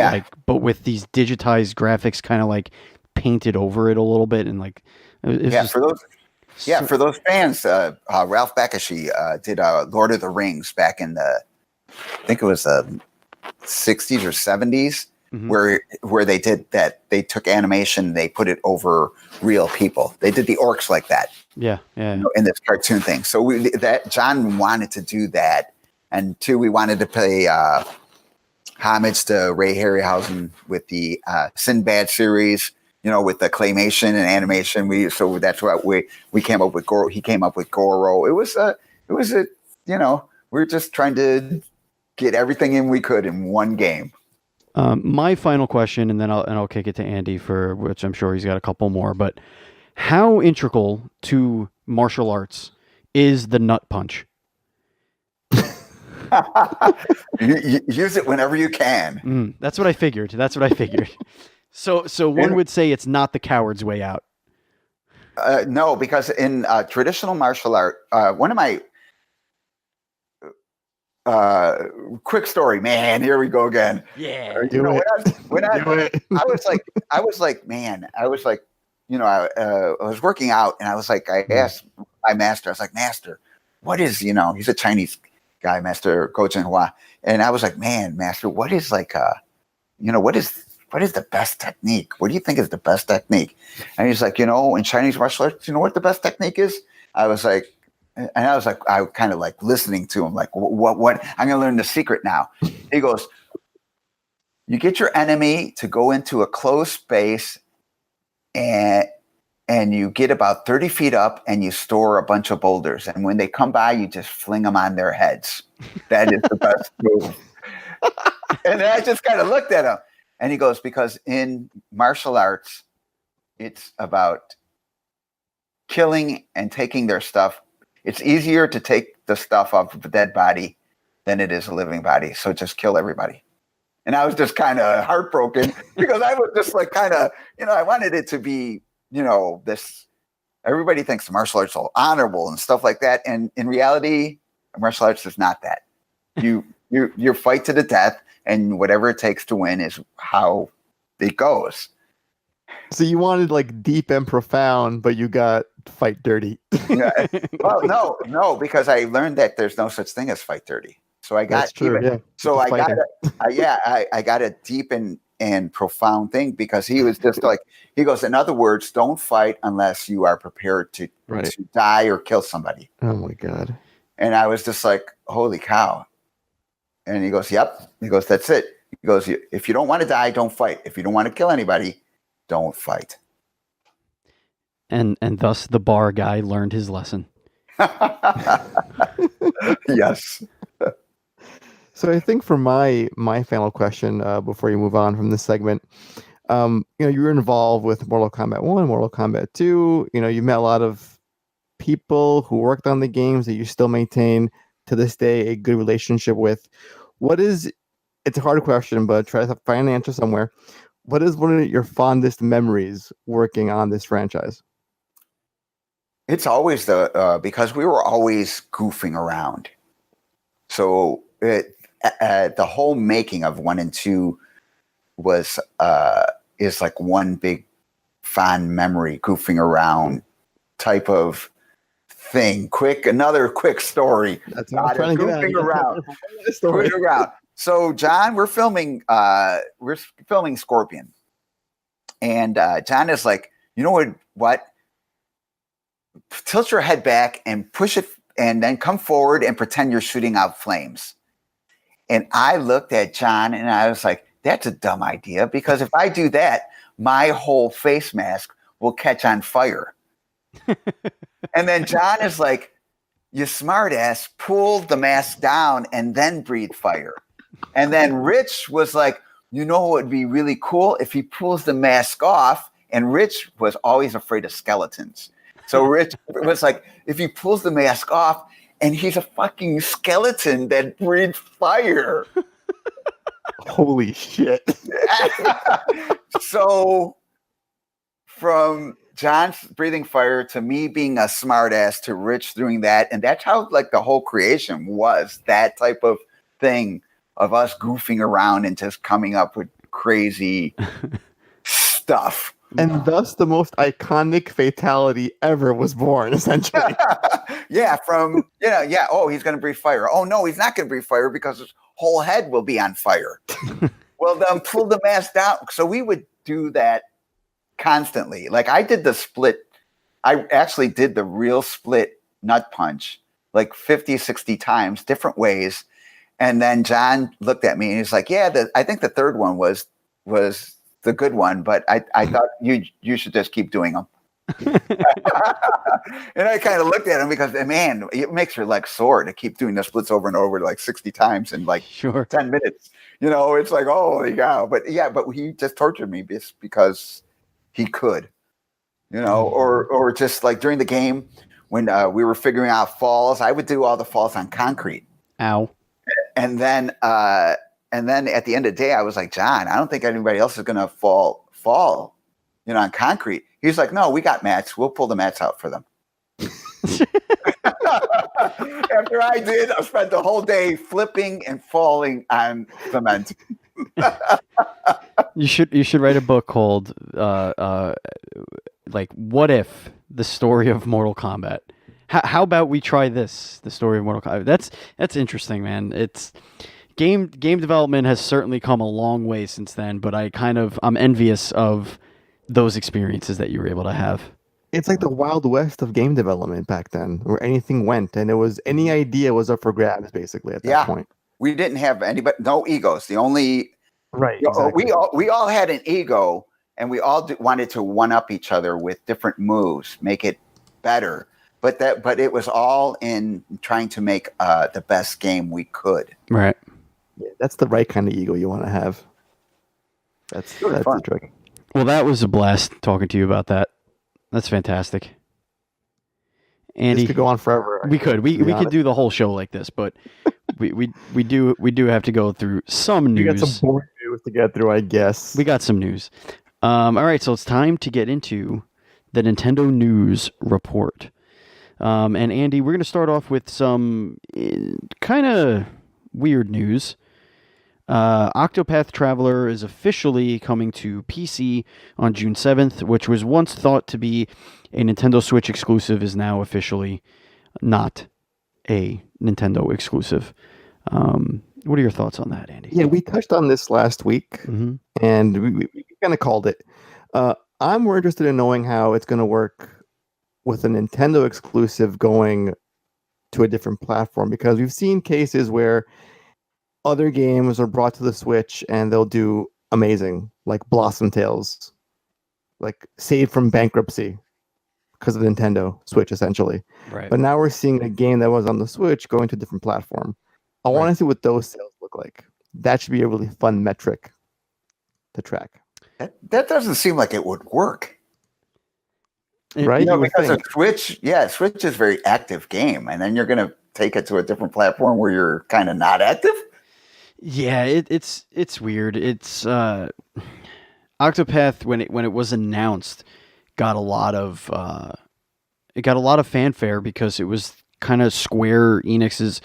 with these digitized graphics kind of like painted over it a little bit, and like for those fans, Ralph Bakshi did Lord of the Rings back in I think it was the 60s or 70s. Mm-hmm. Where they did that, they took animation, they put it over real people. They did the orcs like that. Yeah. In this cartoon thing. So John wanted to do that, and two, we wanted to pay homage to Ray Harryhausen with the Sinbad series. With the claymation and animation. So that's what we came up with. He came up with Goro. It was we were just trying to get everything in we could in one game. My final question, and then I'll kick it to Andy, for which I'm sure he's got a couple more. But how integral to martial arts is the nut punch? You use it whenever you can. That's what I figured. So one would say it's not the coward's way out. No, because in traditional martial art, one of my quick story, man. Here we go again. Yeah. I was working out, and I was like, I asked my master. I was like, Master, what is he's a Chinese guy, Master Gojianhua, and I was like, man, Master, what is what is the best technique? What do you think is the best technique? And he's like, in Chinese martial arts, what the best technique is? I was like, I kind of like listening to him, like, what? I'm going to learn the secret now. He goes, you get your enemy to go into a closed space and you get about 30 feet up and you store a bunch of boulders. And when they come by, you just fling them on their heads. That is the best move. And I just kind of looked at him, and he goes, because in martial arts, it's about killing and taking their stuff. It's easier to take the stuff off of a dead body than it is a living body. So just kill everybody. And I was just kind of heartbroken because I was just like kind of, I wanted it to be, this. Everybody thinks martial arts are honorable and stuff like that, and in reality, martial arts is not that. You fight to the death, and whatever it takes to win is how it goes. So you wanted like deep and profound, but you got fight dirty. Yeah. Well, no, because I learned that there's no such thing as fight dirty. So I got That's true. Yeah. So I got a deep and profound thing, because he was just like, he goes, in other words, don't fight unless you are prepared to die or kill somebody. Oh my God. And I was just like, holy cow. And he goes, yep. He goes, that's it. He goes, if you don't want to die, don't fight. If you don't want to kill anybody, don't fight. And thus the bar guy learned his lesson. Yes. So I think for my final question, before you move on from this segment, you were involved with Mortal Kombat 1, Mortal Kombat 2. You met a lot of people who worked on the games that you still maintain to this day a good relationship with. It's a hard question, but try to find an answer somewhere. What is one of your fondest memories working on this franchise? It's always because we were always goofing around. So the whole making of 1 and 2 is like one big fond memory, goofing around type of thing. Another quick story. That's what I'm trying to get goofing around. Goofing around. So John, we're filming Scorpion, and John is like, you know what? Tilt your head back and push it, and then come forward and pretend you're shooting out flames. And I looked at John and I was like, that's a dumb idea, because if I do that, my whole face mask will catch on fire. And then John is like, you smart ass, pull the mask down and then breathe fire. And then Rich was like, what would be really cool if he pulls the mask off. And Rich was always afraid of skeletons. So Rich was like, if he pulls the mask off and he's a fucking skeleton that breathes fire. Holy shit. So from John's breathing fire to me being a smart ass to Rich doing that. And that's how like the whole creation was, that type of thing of us goofing around and just coming up with crazy stuff. And thus the most iconic fatality ever was born, essentially. Yeah, oh, he's going to breathe fire. Oh, no, he's not going to breathe fire because his whole head will be on fire. Well, then pull the mask down. So we would do that constantly. Like I did the split. I actually did the real split nut punch like 50, 60 times, different ways. And then John looked at me and he's like, yeah, I think the third one was the good one, but I thought you should just keep doing them. And I kind of looked at him because, man, it makes your leg sore to keep doing the splits over and over like 60 times in like 10 minutes. It's like, holy cow. But he just tortured me because he could, or just like during the game when we were figuring out falls, I would do all the falls on concrete. Ow. And then at the end of the day, I was like, John, I don't think anybody else is going to fall, on concrete. He's like, no, we got mats. We'll pull the mats out for them. After I spent the whole day flipping and falling on cement. You should write a book called like What If, the story of Mortal Kombat. How about we try this, the story of Mortal Kombat? That's interesting, man. It's game development has certainly come a long way since then, but I'm envious of those experiences that you were able to have. It's like the Wild West of game development back then, where anything went, and any idea was up for grabs, basically, at that point. We didn't have no egos. The only exactly. we all had an ego, and we all wanted to one up each other with different moves, make it better. But it was all in trying to make the best game we could. Right. Yeah, that's the right kind of ego you want to have. That's the trick. Well, that was a blast talking to you about that. That's fantastic. Andy, this could go on forever. We could do the whole show like this, but we do have to go through some news. We got some boring news to get through, I guess. We got some news. All right, so it's time to get into the Nintendo News Report. And Andy, we're going to start off with some kind of weird news. Octopath Traveler is officially coming to PC on June 7th, which was once thought to be a Nintendo Switch exclusive, is now officially not a Nintendo exclusive. What are your thoughts on that, Andy? Yeah, we touched on this last week, and we kind of called it. I'm more interested in knowing how it's going to work with a Nintendo exclusive going to a different platform, because we've seen cases where other games are brought to the Switch and they'll do amazing, like Blossom Tales, like saved from bankruptcy because of the Nintendo Switch, essentially. Right. But now we're seeing a game that was on the Switch going to a different platform. I want to see what those sales look like. That should be a really fun metric to track. That doesn't seem like it would work. Right? You know, because of Switch, Switch is a very active game, and then you're going to take it to a different platform where you're kind of not active? Yeah, it's weird. It's Octopath when it was announced got a lot of fanfare because it was kind of Square Enix's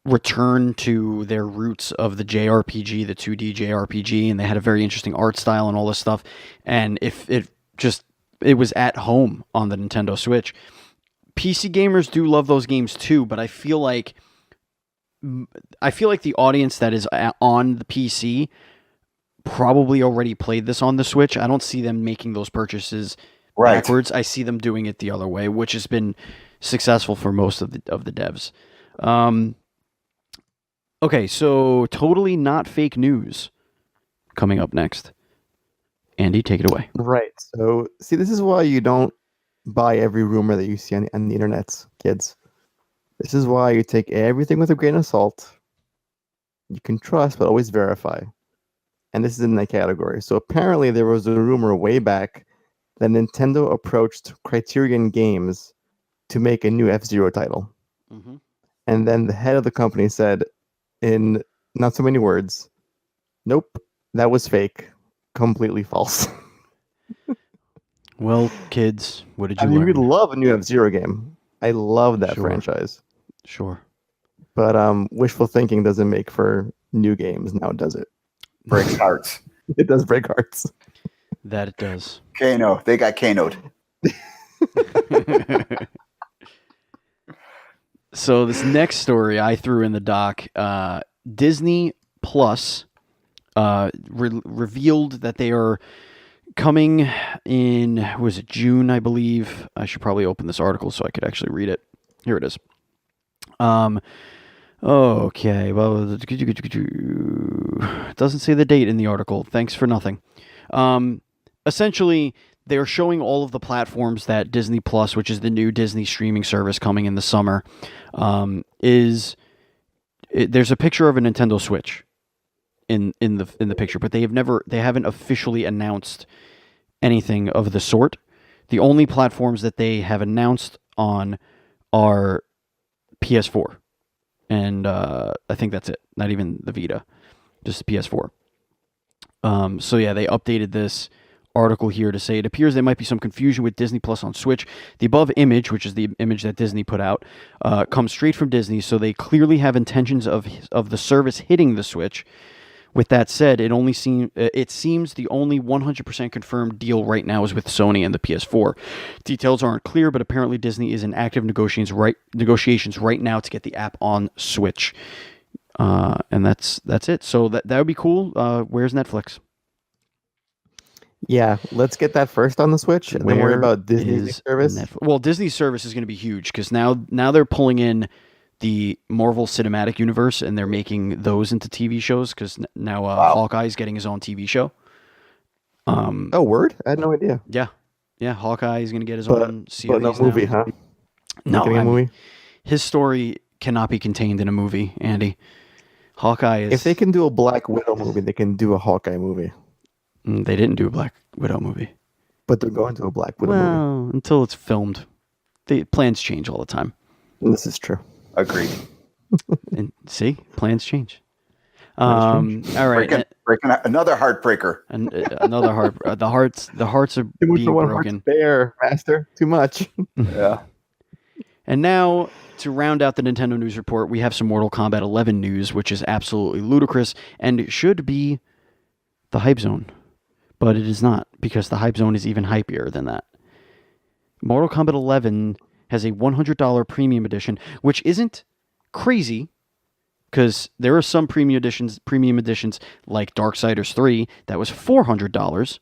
return to their roots of the JRPG, the 2D JRPG, and they had a very interesting art style and all this stuff. And if it was at home on the Nintendo Switch. PC gamers do love those games too, but I feel like the audience that is on the PC probably already played this on the Switch. I don't see them making those purchases backwards. I see them doing it the other way, which has been successful for most of the devs. Okay, so totally not fake news coming up next. Andy, take it away. Right. So, see, this is why you don't buy every rumor that you see on the internet, kids. This is why you take everything with a grain of salt. You can trust, but always verify. And this is in that category. So apparently there was a rumor way back that Nintendo approached Criterion Games to make a new F-Zero title. Mm-hmm. And then the head of the company said, in not so many words, nope, that was fake. Completely false. Well, kids, what did you learn? We love a new F-Zero game. I love that franchise. Sure. But wishful thinking doesn't make for new games now, does it? Breaks hearts. It does break hearts. That it does. Kano. They got Kano'd. So this next story I threw in the doc, Disney Plus revealed that they are coming in, was it June, I believe? I should probably open this article so I could actually read it. Here it is. Okay, well, it doesn't say the date in the article. Thanks for nothing. Essentially, they're showing all of the platforms that Disney Plus, which is the new Disney streaming service coming in the summer, there's a picture of a Nintendo Switch in the picture, but they haven't officially announced anything of the sort. The only platforms that they have announced on are PS4, and I think that's it. Not even the Vita, just the PS4. So yeah, they updated this article here to say it appears there might be some confusion with Disney Plus on Switch. The above image, which is the image that Disney put out, comes straight from Disney, so they clearly have intentions of the service hitting the Switch. With that said, it seems the only 100% confirmed deal right now is with Sony and the PS4. Details aren't clear, but apparently Disney is in active negotiations right now to get the app on Switch. And that's it. So that would be cool. Where's Netflix? Yeah, let's get that first on the Switch, and then worry about Disney's service. Well, Disney's service is going to be huge because now they're pulling in the Marvel Cinematic Universe, and they're making those into TV shows because now Hawkeye is getting his own TV show. Oh, word? I had no idea. Yeah, Hawkeye is going to get his own series. But no movie, huh? No, movie? His story cannot be contained in a movie, Andy. Hawkeye is... If they can do a Black Widow movie, they can do a Hawkeye movie. They didn't do a Black Widow movie. But they're going to a Black Widow movie. Until it's filmed. The plans change all the time. This is true. Agreed. And see, plans change. All right, breaking another heartbreaker. and another heart. The hearts are Too much being for one broken. heart to bear, Master. Too much. Yeah. And now, to round out the Nintendo news report, we have some Mortal Kombat 11 news, which is absolutely ludicrous and should be the hype zone. But it is not, because the hype zone is even hypier than that. Mortal Kombat 11 has a $100 premium edition, which isn't crazy, because there are some premium editions like Darksiders 3 that was $400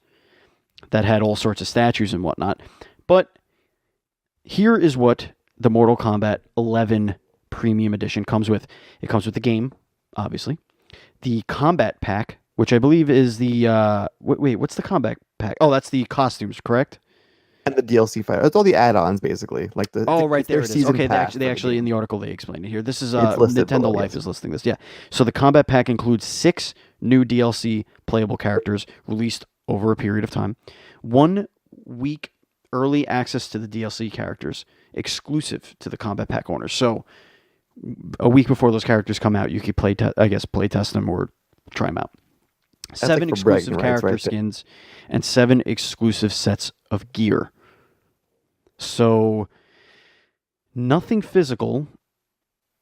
that had all sorts of statues and whatnot. But here is what the Mortal Kombat 11 premium edition comes with. It comes with the game, obviously. The combat pack, which I believe is the... wait, what's the combat pack? Oh, that's the costumes, correct? And the DLC fighter. It's all the add-ons, basically. Like Right there it it is. Okay, they actually in the article they explained it here. This is Nintendo below, Life yes. is listing this. Yeah. So the combat pack includes 6 new DLC playable characters released over a period of time. 1 week early access to the DLC characters exclusive to the combat pack owners. So a week before those characters come out, you can play test them or try them out. That's 7 like for exclusive bragging rights character right there. skins and 7 exclusive sets of gear. So nothing physical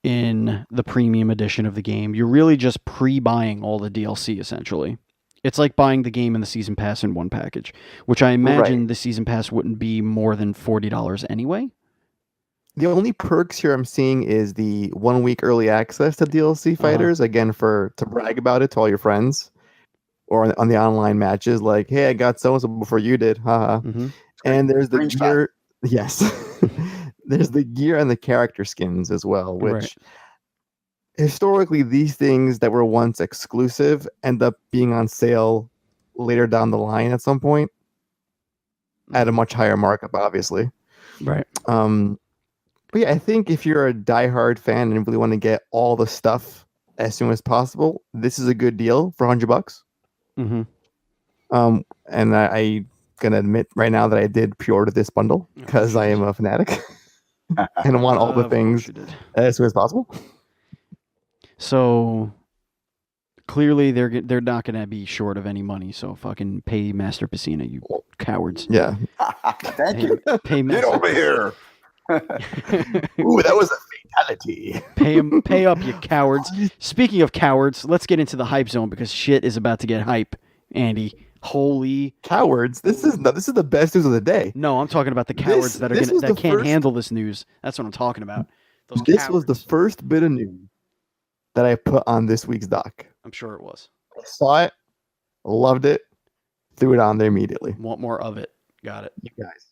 in the premium edition of the game. You're really just pre-buying all the DLC, essentially. It's like buying the game and the season pass in one package, which I imagine the season pass wouldn't be more than $40 anyway. The only perks here I'm seeing is the 1 week early access to DLC fighters, again, to brag about it to all your friends, or on the online matches, like, hey, I got so-and-so before you did, haha. Mm-hmm. And there's the Screenshot. gear, yes. There's the gear and the character skins as well, which historically, these things that were once exclusive end up being on sale later down the line at some point at a much higher markup, obviously. Right. But yeah, I think if you're a diehard fan and really want to get all the stuff as soon as possible, this is a good deal for $100. Mm-hmm. And I gonna admit right now that I did pre-order this bundle because I am a fanatic and want all the things as soon as possible. So clearly they're not going to be short of any money. So fucking pay Master Pesina, you cowards. Yeah. Thank you. Pay Get Master. over here. Ooh, that was a fatality. Pay up, you cowards. Speaking of cowards, let's get into the hype zone because shit is about to get hype, Andy. Holy cowards! This is the best news of the day. No, I'm talking about the cowards that can't handle this news. That's what I'm talking about. This was the first bit of news that I put on this week's doc. I'm sure it was. I saw it, loved it, threw it on there immediately. Want more of it? Got it. You guys.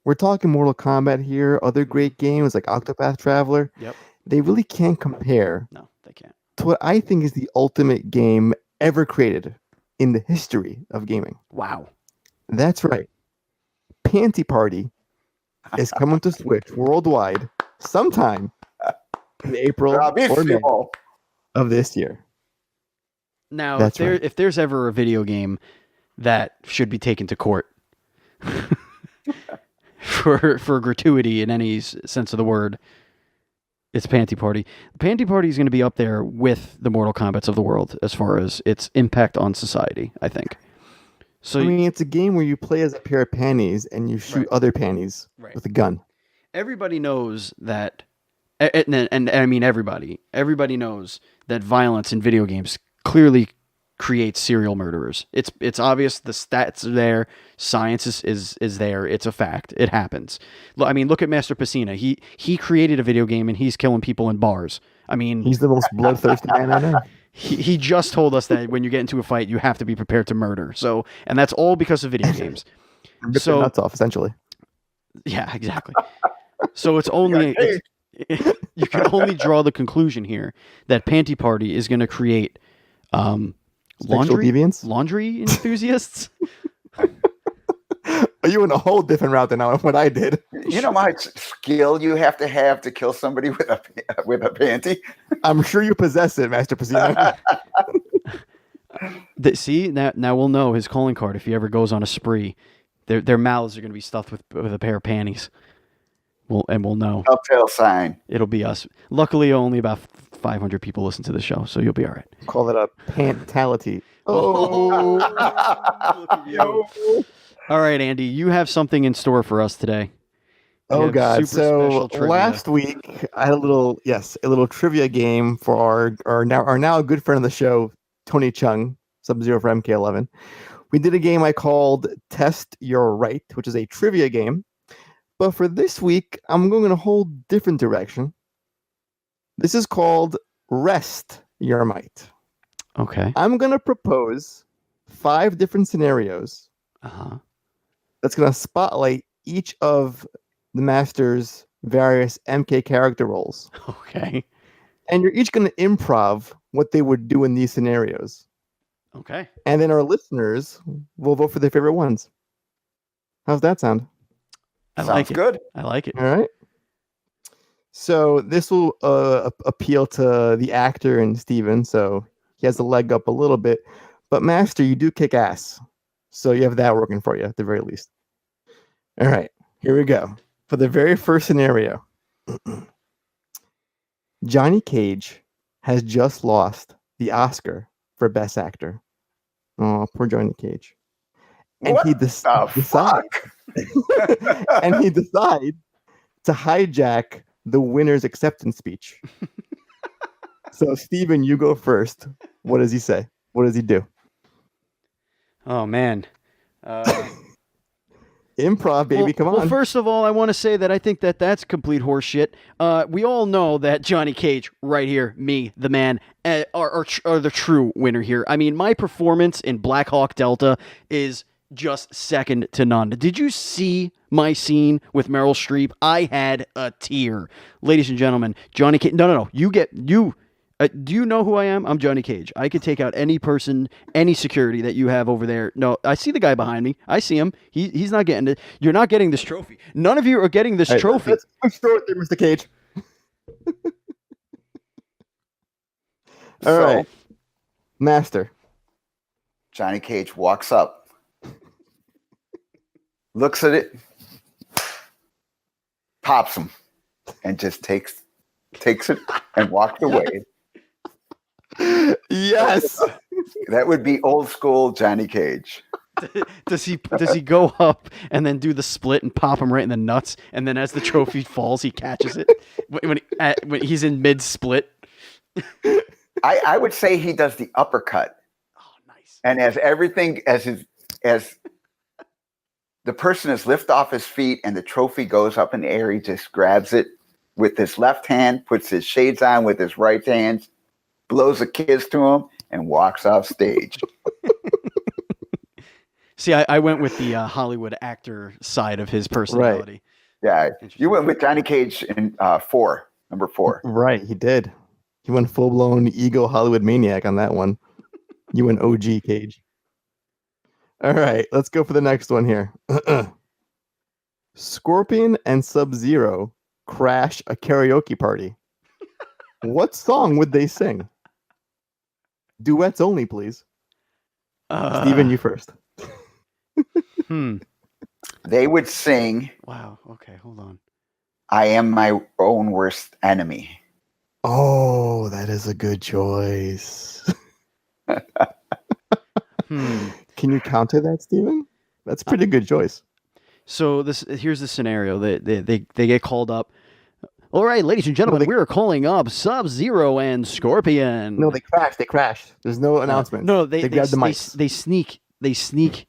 We're talking Mortal Kombat here, other great games like Octopath Traveler. Yep. They really can't compare. No, they can't. To what I think is the ultimate game ever created in the history of gaming. Wow. That's right. Panty Party is coming to Switch worldwide sometime in April or May of this year. Now, if there's ever a video game that should be taken to court for gratuity in any sense of the word, it's Panty Party. Panty Party is going to be up there with the Mortal Kombats of the world as far as its impact on society, I think. So I mean, it's a game where you play as a pair of panties and you shoot other panties with a gun. Everybody knows that, and I mean everybody knows that violence in video games clearly creates serial murderers. It's obvious. The stats are there. Science is there. It's a fact. It happens. I mean, look at Master Pesina. He created a video game and he's killing people in bars. I mean, he's the most bloodthirsty man I know. He just told us that when you get into a fight, you have to be prepared to murder. So, and that's all because of video games. Rip their nuts off, essentially. Yeah, exactly. So it's only you can only draw the conclusion here that Panty Party is going to create laundry enthusiasts. Are you in a whole different route than what I did? You know how much skill you have to kill somebody with a panty? I'm sure you possess it, Master Pesina. See, now we'll know his calling card if he ever goes on a spree. Their mouths are going to be stuffed with a pair of panties. We'll know. Telltale sign. It'll be us. Luckily, only about 500 people listen to the show, so you'll be all right. Call it a pantality. Oh, look at you. All right, Andy, you have something in store for us today. Oh God! So last week I had a little trivia game for our now good friend of the show, Tony Chung, Sub-Zero for MK11. We did a game I called Test Your Right, which is a trivia game. But for this week, I'm going in a whole different direction. This is called Rest Your Might. Okay. I'm going to propose 5 different scenarios. That's going to spotlight each of the Master's various MK character roles. Okay. And you're each going to improv what they would do in these scenarios. Okay. And then our listeners will vote for their favorite ones. How's that sound? Sounds good. I like it. All right. So this will appeal to the actor and Steven, so he has a leg up a little bit. But Master, you do kick ass. So you have that working for you at the very least. All right. Here we go. For the very first scenario, Johnny Cage has just lost the Oscar for Best Actor. Oh, poor Johnny Cage. And What he the decides and he decides to hijack the winner's acceptance speech. So, Steven, you go first. What does he say? What does he do? Oh, man. Improv, baby, come on. Well, first of all, I want to say that I think that that's complete horseshit. We all know that Johnny Cage, right here, me, the man, are the true winner here. I mean, my performance in Black Hawk Delta is just second to none. Did you see my scene with Meryl Streep? I had a tear. Ladies and gentlemen, Johnny Cage. No. Do you know who I am? I'm Johnny Cage. I could take out any person, any security that you have over there. No, I see the guy behind me. I see him. He's not getting it. You're not getting this trophy. None of you are getting this trophy. Let's throw it there, Mr. Cage. All right. Master. Johnny Cage walks up, looks at it, pops him, and just takes it and walks away. Yes. That would be old school Johnny Cage. Does he go up and then do the split and pop him right in the nuts, and then as the trophy falls, he catches it when he's in mid split? I would say he does the uppercut. Oh, nice. And as the person is lift off his feet and the trophy goes up in the air, he just grabs it with his left hand, puts his shades on with his right hand, blows a kiss to him, and walks off stage. See, I went with the Hollywood actor side of his personality. Right. Yeah, you went with Johnny Cage in number 4. Right, he did. He went full-blown ego Hollywood maniac on that one. You went OG Cage. All right, let's go for the next one here. Scorpion and Sub-Zero crash a karaoke party. What song would they sing? Duets only, please. Steven, you first. They would sing. Wow. Okay, hold on. I am my own worst enemy. Oh, that is a good choice. Can you counter that, Steven? That's a pretty good choice. So here's the scenario. They get called up. All right, ladies and gentlemen, we are calling up Sub-Zero and Scorpion. No, they crashed. There's no announcement. No, they grab the mics. They sneak. They ninja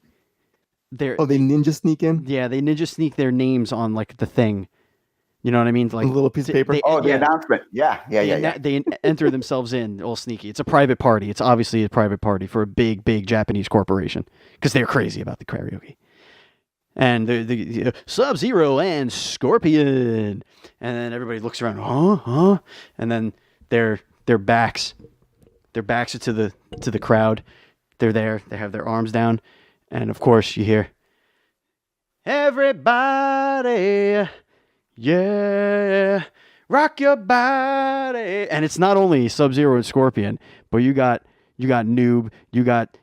sneak in? Yeah, they ninja sneak their names on like the thing. You know what I mean? Like a little piece of paper. The announcement. Yeah. They enter themselves in all sneaky. It's a private party. It's obviously a private party for a big Japanese corporation because they're crazy about the karaoke. And the Sub-Zero and Scorpion, and then everybody looks around, huh? And then their backs are to the crowd. They're there. They have their arms down, and of course you hear, everybody, yeah, rock your body. And it's not only Sub-Zero and Scorpion, but you got Noob, you got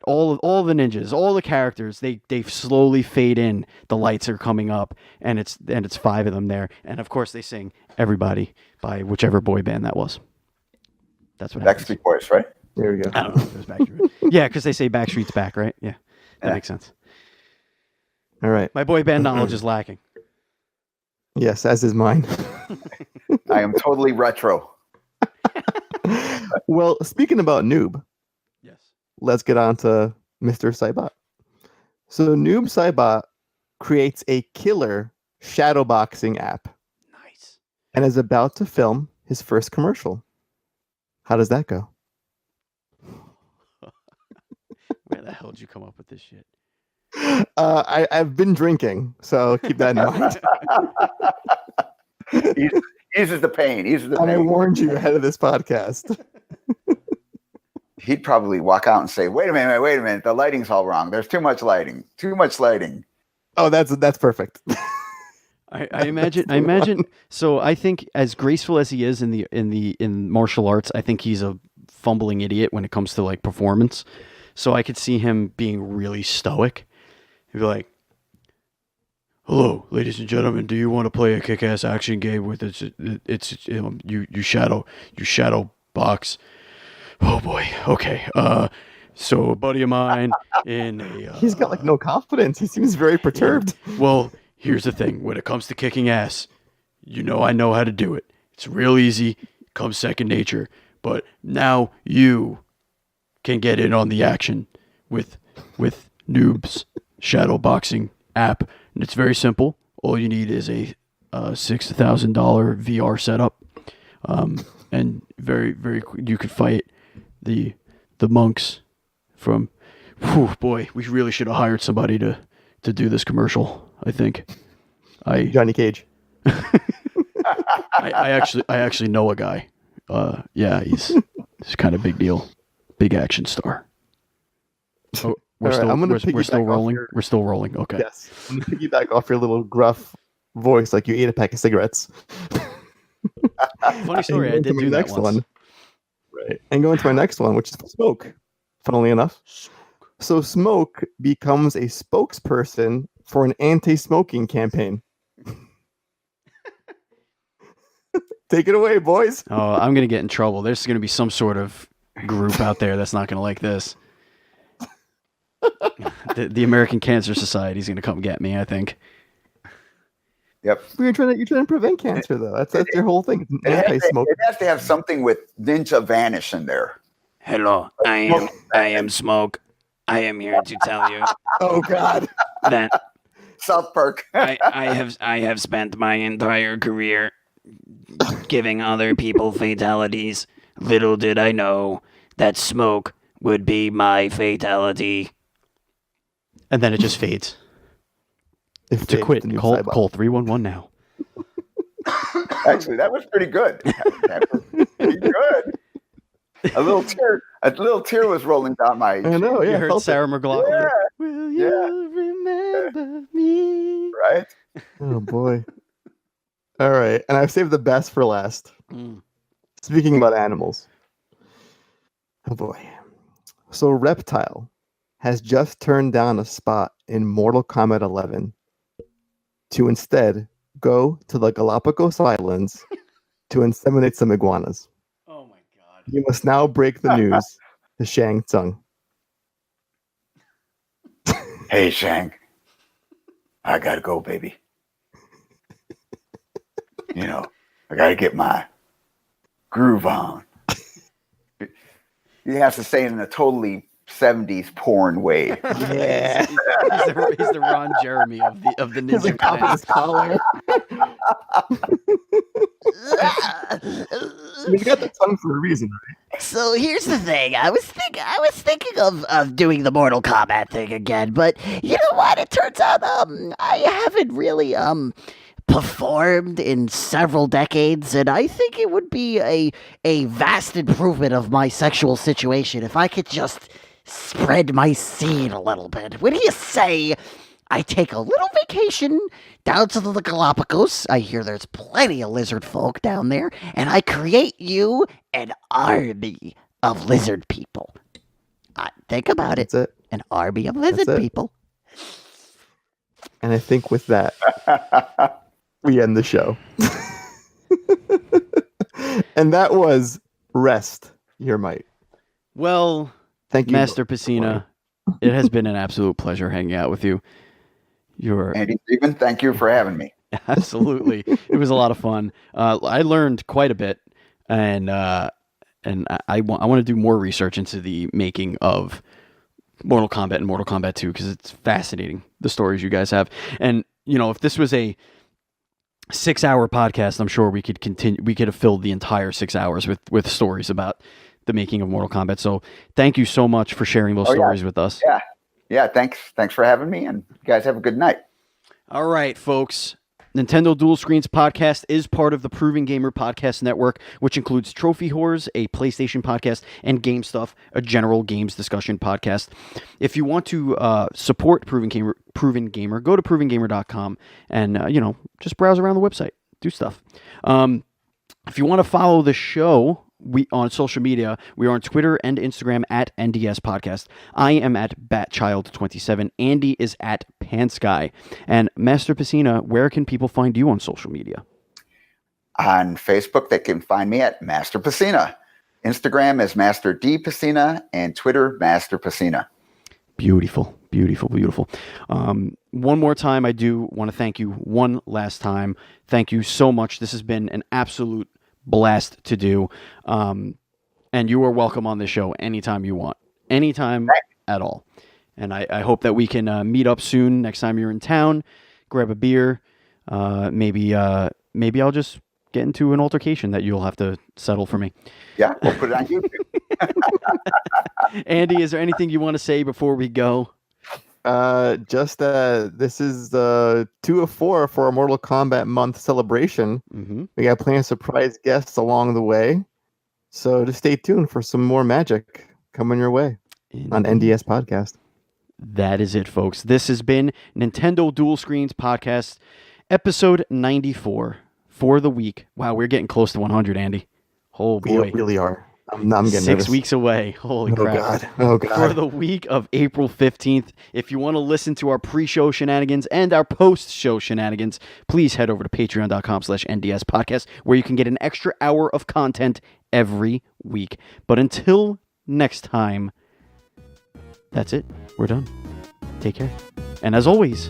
all the ninjas, all the characters. They slowly fade in. The lights are coming up, and it's 5 of them there. And of course they sing "Everybody" by whichever boy band that was. That's what happens. Backstreet Boys, right? There we go. I don't know if it was Backstreet. Yeah, because they say Backstreet's back, right? Yeah, that makes sense. All right. My boy band knowledge is lacking. Yes, as is mine. I am totally retro. Well, speaking about Noob, Yes. let's get on to Mr. Saibot. So Noob Saibot creates a killer shadowboxing app Nice. and is about to film his first commercial. How does that go? Where the hell did you come up with this shit? I've been drinking, so keep that in mind. Eases the pain. And I warned you ahead of this podcast. He'd probably walk out and say, wait a minute. The lighting's all wrong. There's too much lighting. Oh, that's perfect. I imagine. So I think, as graceful as he is in martial arts, I think he's a fumbling idiot when it comes to like performance. So I could see him being really stoic. He'd be like, "Hello, ladies and gentlemen. Do you want to play a kick-ass action game with you shadow box? Oh boy. Okay. So a buddy of mine in a he's got like no confidence. He seems very perturbed. Well, here's the thing. When it comes to kicking ass, I know how to do it. It's real easy. Comes second nature. But now you can get in on the action with Noob's shadow boxing app. And it's very simple. All you need is a $6,000 VR setup. And very, very you could fight the monks from... Whew, boy, we really should have hired somebody to do this commercial, I think. Johnny Cage. I actually know a guy. Yeah, he's kind of big deal. Big action star. Oh, we're still rolling. We're still rolling. Okay. Yes. I'm going to piggyback off your little gruff voice like you ate a pack of cigarettes. Funny story. I did do that once. One. Right. And going to my next one, which is Smoke. Funnily enough. So Smoke becomes a spokesperson for an anti-smoking campaign. Take it away, boys. Oh, I'm going to get in trouble. There's going to be some sort of group out there that's not going to like this. The American Cancer Society is going to come get me, I think. Yep. You're trying to prevent cancer, though. That's your whole thing. Anti-smoke. It has to have something with Ninja Vanish in there. Hello, I am Smoke. I am here to tell you Oh God. that South Park. I have spent my entire career giving other people fatalities. Little did I know that Smoke would be my fatality. And then it just fades. To quit, call 311 now. Actually, that was pretty good. That was pretty good. A little tear was rolling down my cheek. I know, yeah. You heard Sarah McLachlan. Yeah. Will you remember me? Right? Oh boy. All right, and I've saved the best for last. Speaking about animals. Oh boy. So Reptile has just turned down a spot in Mortal Kombat 11 to instead go to the Galapagos Islands to inseminate some iguanas. Oh my God. You must now break the news to Shang Tsung. Hey, Shang. I gotta go, baby. I gotta get my groove on. He has to say it in a totally 70s porn way. Yeah. He's the Ron Jeremy of the He's Ninja like off his collar. You got the tongue for a reason, right? So here's the thing. I was thinking of doing the Mortal Kombat thing again, but you know what? It turns out I haven't really performed in several decades, and I think it would be a vast improvement of my sexual situation if I could just spread my seed a little bit. What do you say I take a little vacation down to the Galapagos? I hear there's plenty of lizard folk down there, and I create you an army of lizard people. Think about it. That's it. An army of lizard That's it. people. And I think with that, we end the show. And that was Rest Your might. Well, Thank you, Master Pesina. It has been an absolute pleasure hanging out with you. Andy Stephen, thank you for having me. Absolutely. It was a lot of fun. I learned quite a bit, and I want to do more research into the making of Mortal Kombat and Mortal Kombat 2 because it's fascinating, the stories you guys have. And, if this was a 6-hour podcast, I'm sure we could have filled the entire 6 hours with stories about the making of Mortal Kombat. So thank you so much for sharing those stories with us. Yeah. Thanks for having me, and you guys have a good night. All right, folks. Nintendo Duel Screens podcast is part of the Proven Gamer Podcast Network, which includes Trophy Whores, a PlayStation podcast, and Game Stuff, a general games discussion podcast. If you want to support Proven Gamer, go to provengamer.com and, just browse around the website. Do stuff. If you want to follow the show, on social media, we are on Twitter and Instagram at NDS Podcast. I am at Batchild27. Andy is at Pantsky. And Master Pesina, where can people find you on social media? On Facebook, they can find me at Master Pesina. Instagram is Master D Pesina, and Twitter, Master Pesina. Beautiful, beautiful, beautiful. One more time, I do want to thank you one last time. Thank you so much. This has been an absolute blast to do. And you are welcome on the show anytime you want. Anytime at all. And I hope that we can meet up soon next time you're in town, grab a beer. Maybe I'll just get into an altercation that you'll have to settle for me. Yeah, we'll put it on YouTube. Andy, is there anything you want to say before we go? Just this is 2 of 4 for our Mortal Kombat month celebration. Mm-hmm. We got plenty of surprise guests along the way, so just stay tuned for some more magic coming your way on NDS Podcast. That is it, folks. This has been Nintendo Duel Screens Podcast, episode 94 for the week. Wow, we're getting close to 100, Andy. Oh boy, we really are. I'm getting 6 nervous. weeks away. Holy crap. Oh God. For the week of April 15th. If you want to listen to our pre-show shenanigans and our post-show shenanigans, please head over to patreon.com/NDS podcast, where you can get an extra hour of content every week. But until next time, that's it. We're done. Take care. And as always,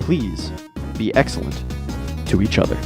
please be excellent to each other.